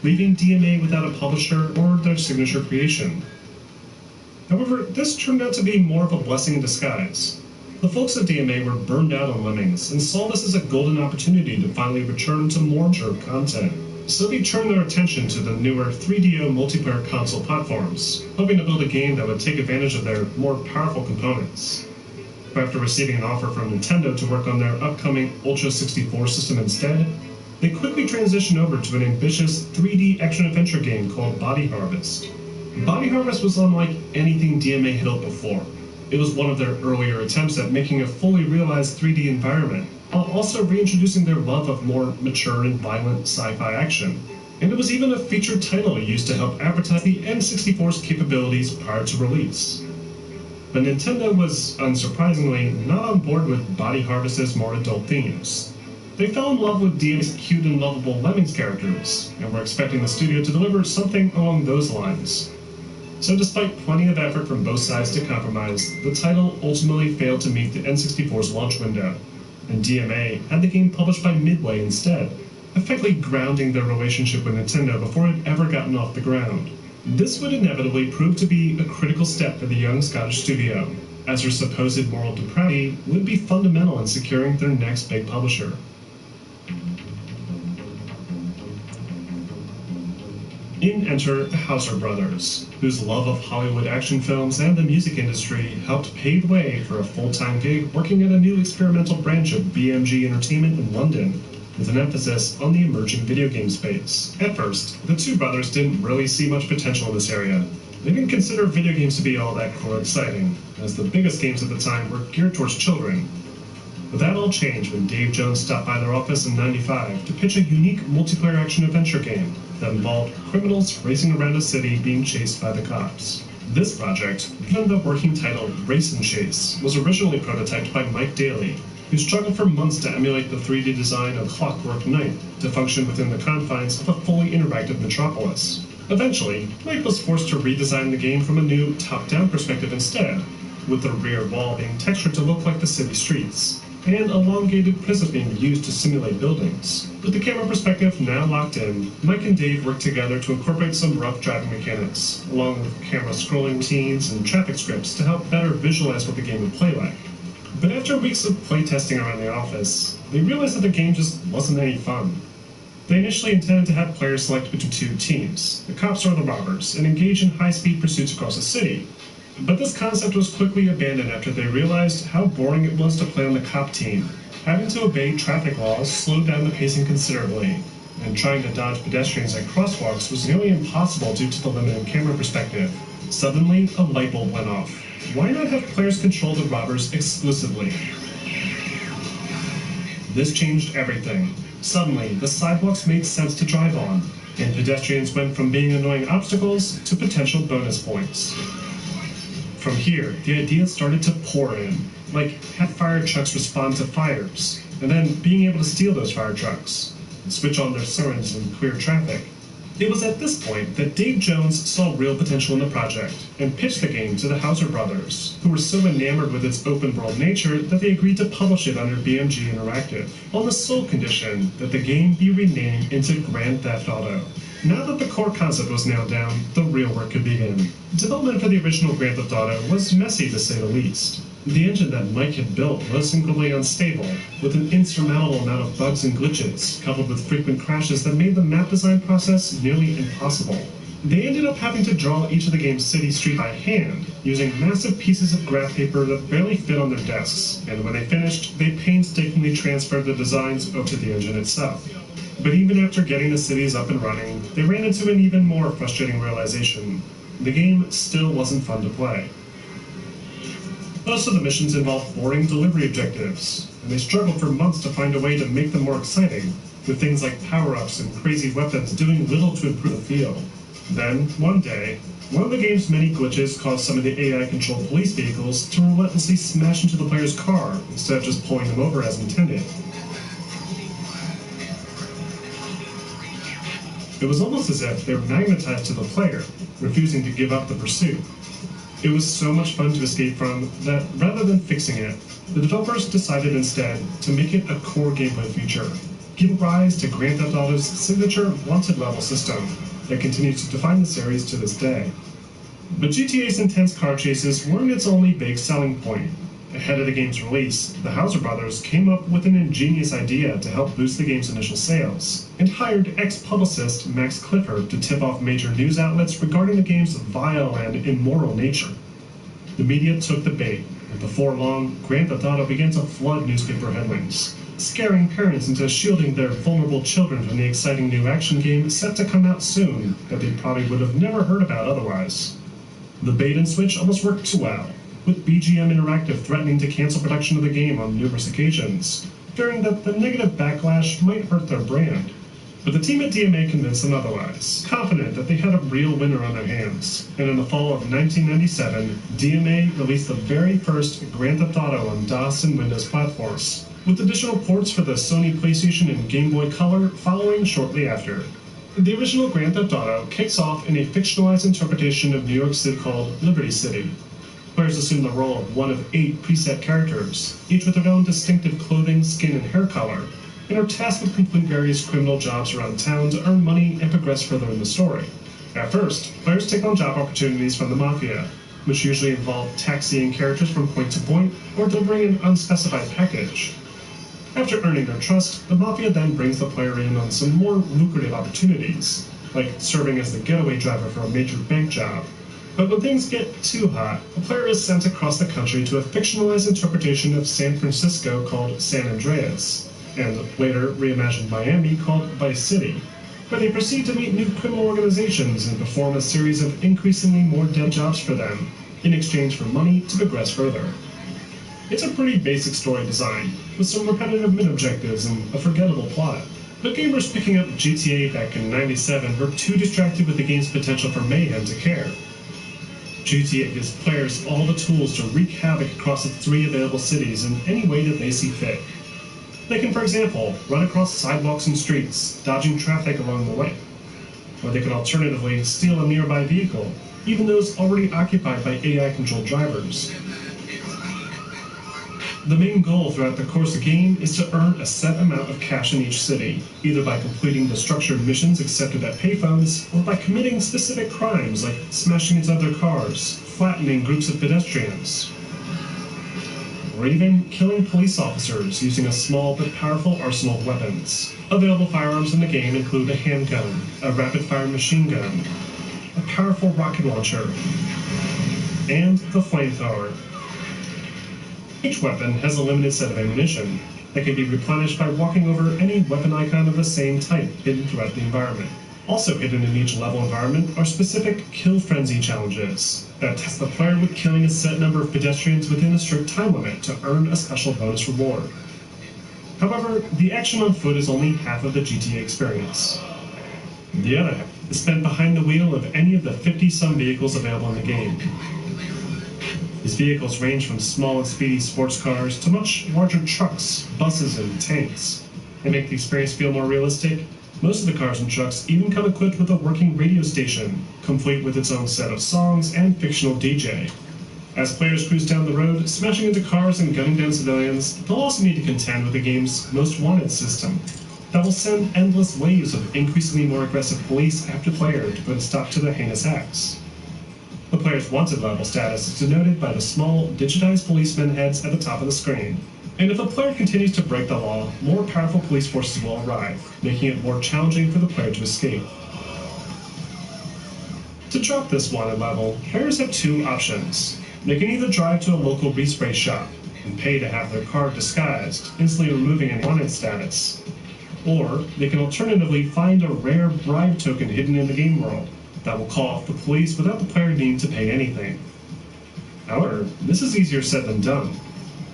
leaving DMA without a publisher or their signature creation. However, this turned out to be more of a blessing in disguise. The folks at DMA were burned out on Lemmings and saw this as a golden opportunity to finally return to more mature content. So they turned their attention to the newer 3DO multiplayer console platforms, hoping to build a game that would take advantage of their more powerful components. After receiving an offer from Nintendo to work on their upcoming Ultra 64 system instead, they quickly transitioned over to an ambitious 3D action-adventure game called Body Harvest. Body Harvest was unlike anything DMA had built before. It was one of their earlier attempts at making a fully realized 3D environment, while also reintroducing their love of more mature and violent sci-fi action. And it was even a featured title used to help advertise the N64's capabilities prior to release. But Nintendo was, unsurprisingly, not on board with Body Harvest's more adult themes. They fell in love with DMA's cute and lovable Lemmings characters, and were expecting the studio to deliver something along those lines. So despite plenty of effort from both sides to compromise, the title ultimately failed to meet the N64's launch window, and DMA had the game published by Midway instead, effectively grounding their relationship with Nintendo before it had ever gotten off the ground. This would inevitably prove to be a critical step for the young Scottish studio, as their supposed moral depravity would be fundamental in securing their next big publisher. In enter the Houser brothers, whose love of Hollywood action films and the music industry helped pave the way for a full-time gig working at a new experimental branch of BMG Entertainment in London, with an emphasis on the emerging video game space. At first, the two brothers didn't really see much potential in this area. They didn't consider video games to be all that cool or exciting, as the biggest games at the time were geared towards children. But that all changed when Dave Jones stopped by their office in '95 to pitch a unique multiplayer action-adventure game that involved criminals racing around a city being chased by the cops. This project, given the working title Race and Chase, was originally prototyped by Mike Daly, who struggled for months to emulate the 3D design of Clockwork Knight to function within the confines of a fully interactive metropolis. Eventually, Mike was forced to redesign the game from a new top-down perspective instead, with the rear wall being textured to look like the city streets, and elongated prisms being used to simulate buildings. With the camera perspective now locked in, Mike and Dave worked together to incorporate some rough driving mechanics, along with camera scrolling routines and traffic scripts to help better visualize what the game would play like. But after weeks of playtesting around the office, they realized that the game just wasn't any fun. They initially intended to have players select between two teams, the cops or the robbers, and engage in high-speed pursuits across the city. But this concept was quickly abandoned after they realized how boring it was to play on the cop team. Having to obey traffic laws slowed down the pacing considerably, and trying to dodge pedestrians at crosswalks was nearly impossible due to the limited camera perspective. Suddenly, a light bulb went off. Why not have players control the robbers exclusively? This changed everything. Suddenly, the sidewalks made sense to drive on. and pedestrians went from being annoying obstacles to potential bonus points. From here, the ideas started to pour in, like have fire trucks respond to fires, and then being able to steal those fire trucks, and switch on their sirens and clear traffic. It was at this point that Dave Jones saw real potential in the project and pitched the game to the Houser brothers, who were so enamored with its open-world nature that they agreed to publish it under BMG Interactive, on the sole condition that the game be renamed into Grand Theft Auto. Now that the core concept was nailed down, the real work could begin. Development for the original Grand Theft Auto was messy to say the least. The engine that Mike had built was incredibly unstable, with an insurmountable amount of bugs and glitches, coupled with frequent crashes that made the map design process nearly impossible. They ended up having to draw each of the game's city streets by hand, using massive pieces of graph paper that barely fit on their desks, and when they finished, they painstakingly transferred the designs over to the engine itself. But even after getting the cities up and running, they ran into an even more frustrating realization. The game still wasn't fun to play. Most of the missions involved boring delivery objectives, and they struggled for months to find a way to make them more exciting, with things like power-ups and crazy weapons doing little to improve the feel. Then, one day, one of the game's many glitches caused some of the AI-controlled police vehicles to relentlessly smash into the player's car instead of just pulling them over as intended. It was almost as if they were magnetized to the player, refusing to give up the pursuit. It was so much fun to escape from that, rather than fixing it, the developers decided instead to make it a core gameplay feature, giving rise to Grand Theft Auto's signature wanted level system that continues to define the series to this day. But GTA's intense car chases weren't its only big selling point. Ahead of the game's release, the Houser brothers came up with an ingenious idea to help boost the game's initial sales, and hired ex-publicist Max Clifford to tip off major news outlets regarding the game's vile and immoral nature. The media took the bait, and before long, Grand Theft Auto began to flood newspaper headlines, scaring parents into shielding their vulnerable children from the exciting new action game set to come out soon that they probably would have never heard about otherwise. The bait and switch almost worked too well, with BGM Interactive threatening to cancel production of the game on numerous occasions, fearing that the negative backlash might hurt their brand. But the team at DMA convinced them otherwise, confident that they had a real winner on their hands. And in the fall of 1997, DMA released the very first Grand Theft Auto on DOS and Windows platforms, with additional ports for the Sony PlayStation and Game Boy Color following shortly after. The original Grand Theft Auto kicks off in a fictionalized interpretation of New York City called Liberty City. Players assume the role of one of 8 preset characters, each with their own distinctive clothing, skin, and hair color, and are tasked with completing various criminal jobs around town to earn money and progress further in the story. At first, players take on job opportunities from the Mafia, which usually involve taxiing characters from point to point or delivering an unspecified package. After earning their trust, the Mafia then brings the player in on some more lucrative opportunities, like serving as the getaway driver for a major bank job. But when things get too hot, the player is sent across the country to a fictionalized interpretation of San Francisco called San Andreas, and later reimagined Miami called Vice City, where they proceed to meet new criminal organizations and perform a series of increasingly more dead jobs for them, in exchange for money to progress further. It's a pretty basic story design, with some repetitive mid-objectives and a forgettable plot. But gamers picking up GTA back in '97 were too distracted with the game's potential for mayhem to care. GTA gives players all the tools to wreak havoc across its 3 available cities in any way that they see fit. They can, for example, run across sidewalks and streets, dodging traffic along the way. Or they can alternatively steal a nearby vehicle, even those already occupied by AI-controlled drivers. The main goal throughout the course of the game is to earn a set amount of cash in each city, either by completing the structured missions accepted at payphones, or by committing specific crimes like smashing into other cars, flattening groups of pedestrians, or even killing police officers using a small but powerful arsenal of weapons. Available firearms in the game include a handgun, a rapid-fire machine gun, a powerful rocket launcher, and the flamethrower. Each weapon has a limited set of ammunition that can be replenished by walking over any weapon icon of the same type hidden throughout the environment. Also hidden in each level environment are specific Kill Frenzy challenges that test the player with killing a set number of pedestrians within a strict time limit to earn a special bonus reward. However, the action on foot is only half of the GTA experience. The other half is spent behind the wheel of any of the 50-some vehicles available in the game. These vehicles range from small and speedy sports cars to much larger trucks, buses, and tanks. And make the experience feel more realistic, most of the cars and trucks even come equipped with a working radio station, complete with its own set of songs and fictional DJ. As players cruise down the road, smashing into cars and gunning down civilians, they'll also need to contend with the game's Most Wanted system that will send endless waves of increasingly more aggressive police after player to put a stop to their heinous acts. The player's wanted level status is denoted by the small, digitized policeman heads at the top of the screen. And if a player continues to break the law, more powerful police forces will arrive, making it more challenging for the player to escape. To drop this wanted level, players have two options. They can either drive to a local respray shop and pay to have their car disguised, instantly removing any wanted status. Or they can alternatively find a rare bribe token hidden in the game world that will call off the police without the player needing to pay anything. However, this is easier said than done.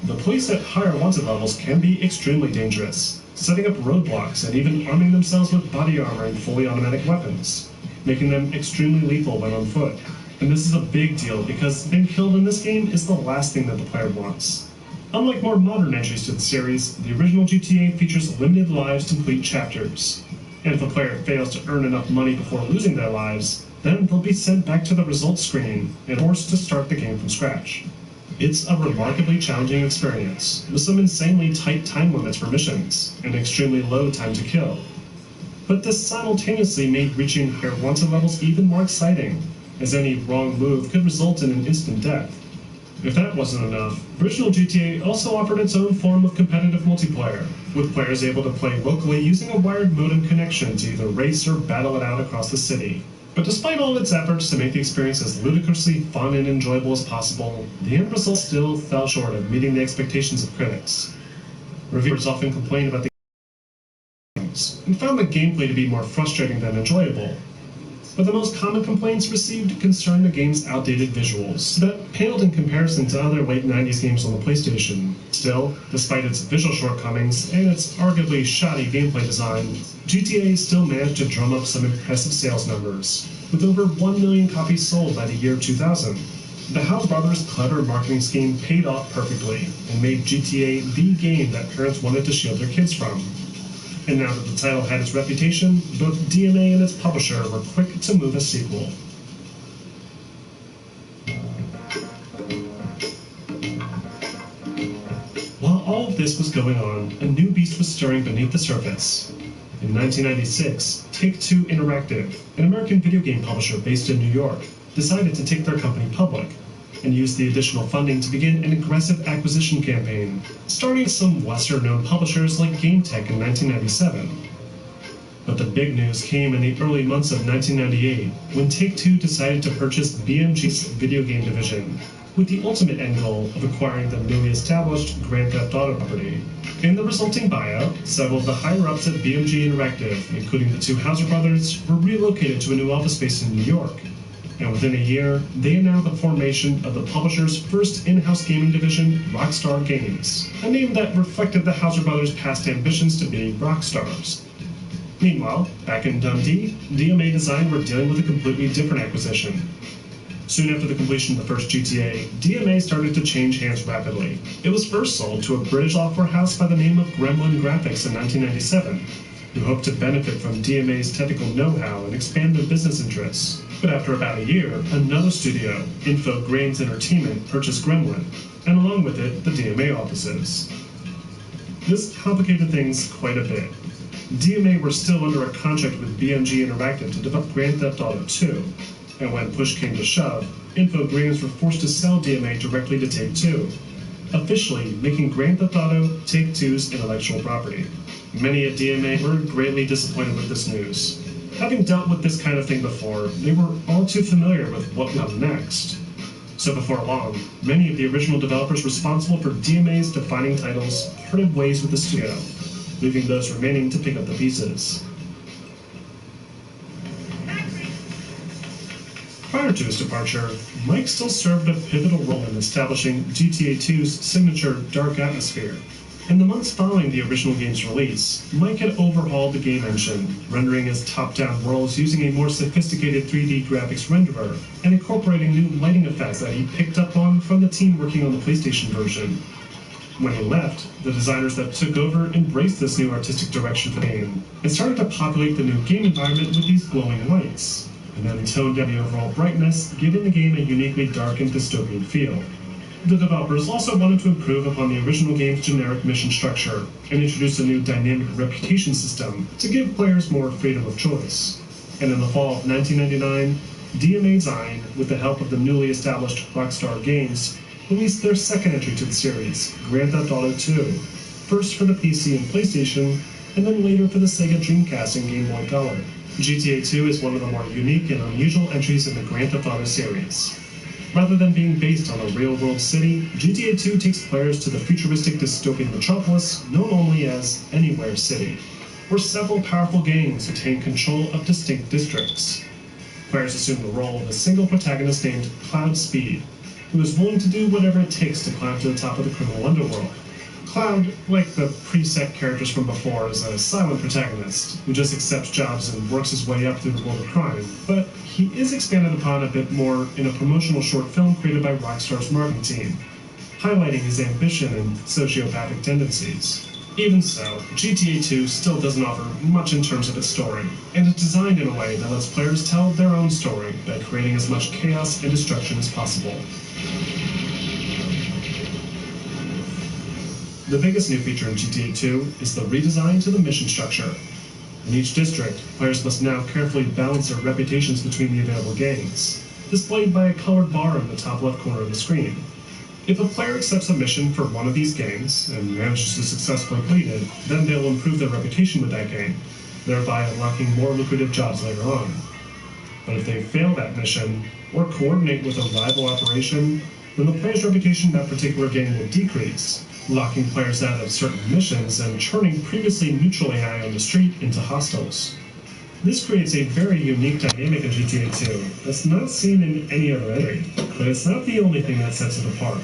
The police at higher wanted levels can be extremely dangerous, setting up roadblocks and even arming themselves with body armor and fully automatic weapons, making them extremely lethal when on foot. And this is a big deal because being killed in this game is the last thing that the player wants. Unlike more modern entries to the series, the original GTA features limited lives to complete chapters. And if a player fails to earn enough money before losing their lives, then they'll be sent back to the results screen and forced to start the game from scratch. It's a remarkably challenging experience, with some insanely tight time limits for missions, and extremely low time to kill. But this simultaneously made reaching higher wanted levels even more exciting, as any wrong move could result in an instant death. If that wasn't enough, original GTA also offered its own form of competitive multiplayer, with players able to play locally using a wired modem connection to either race or battle it out across the city. But despite all its efforts to make the experience as ludicrously fun and enjoyable as possible, the end result still fell short of meeting the expectations of critics. Reviewers often complained about the games, and found the gameplay to be more frustrating than enjoyable. But the most common complaints received concerned the game's outdated visuals, that paled in comparison to other late 90s games on the PlayStation. Still, despite its visual shortcomings and its arguably shoddy gameplay design, GTA still managed to drum up some impressive sales numbers, with over 1 million copies sold by the year 2000. The House Brothers' clever marketing scheme paid off perfectly, and made GTA the game that parents wanted to shield their kids from. And now that the title had its reputation, both DMA and its publisher were quick to move a sequel. While all of this was going on, a new beast was stirring beneath the surface. In 1996, Take-Two Interactive, an American video game publisher based in New York, decided to take their company public, and used the additional funding to begin an aggressive acquisition campaign, starting some lesser-known publishers like GameTech in 1997. But the big news came in the early months of 1998, when Take-Two decided to purchase BMG's video game division, with the ultimate end goal of acquiring the newly established Grand Theft Auto property. In the resulting buyout, several of the higher-ups at BMG Interactive, including the two Houser brothers, were relocated to a new office space in New York. And within a year, they announced the formation of the publisher's first in-house gaming division, Rockstar Games, a name that reflected the Houser brothers' past ambitions to be rock stars. Meanwhile, back in Dundee, DMA Design were dealing with a completely different acquisition. Soon after the completion of the first GTA, DMA started to change hands rapidly. It was first sold to a British software house by the name of Gremlin Graphics in 1997, who hoped to benefit from DMA's technical know-how and expand their business interests. But after about a year, another studio, Infogrames Entertainment, purchased Gremlin, and along with it, the DMA offices. This complicated things quite a bit. DMA were still under a contract with BMG Interactive to develop Grand Theft Auto 2, and when push came to shove, Infogrames were forced to sell DMA directly to Take-Two, officially making Grand Theft Auto Take-Two's intellectual property. Many at DMA were greatly disappointed with this news. Having dealt with this kind of thing before, they were all too familiar with what would come next. So before long, many of the original developers responsible for DMA's defining titles parted ways with the studio, leaving those remaining to pick up the pieces. Prior to his departure, Mike still served a pivotal role in establishing GTA 2's signature dark atmosphere, In the months following the original game's release, Mike had overhauled the game engine, rendering his top-down worlds using a more sophisticated 3D graphics renderer and incorporating new lighting effects that he picked up on from the team working on the PlayStation version. When he left, the designers that took over embraced this new artistic direction for the game and started to populate the new game environment with these glowing lights, and then toned down the overall brightness, giving the game a uniquely dark and dystopian feel. The developers also wanted to improve upon the original game's generic mission structure and introduce a new dynamic reputation system to give players more freedom of choice. And in the fall of 1999, DMA Design, with the help of the newly established Rockstar Games, released their second entry to the series, Grand Theft Auto 2, first for the PC and PlayStation, and then later for the Sega Dreamcast and Game Boy Color. GTA 2 is one of the more unique and unusual entries in the Grand Theft Auto series. Rather than being based on a real-world city, GTA 2 takes players to the futuristic dystopian metropolis known only as Anywhere City, where several powerful gangs retain control of distinct districts. Players assume the role of a single protagonist named Cloud Speed, who is willing to do whatever it takes to climb to the top of the criminal underworld. Cloud, like the preset characters from before, is a silent protagonist who just accepts jobs and works his way up through the world of crime, but he is expanded upon a bit more in a promotional short film created by Rockstar's marketing team, highlighting his ambition and sociopathic tendencies. Even so, GTA 2 still doesn't offer much in terms of its story, and is designed in a way that lets players tell their own story by creating as much chaos and destruction as possible. The biggest new feature in GTA 2 is the redesign to the mission structure. In each district, players must now carefully balance their reputations between the available gangs, displayed by a colored bar in the top left corner of the screen. If a player accepts a mission for one of these gangs and manages to successfully complete it, then they'll improve their reputation with that gang, thereby unlocking more lucrative jobs later on. But if they fail that mission, or coordinate with a rival operation, then the player's reputation in that particular gang will decrease, locking players out of certain missions and turning previously neutral AI on the street into hostiles. This creates a very unique dynamic in GTA 2 that's not seen in any other entry, but it's not the only thing that sets it apart.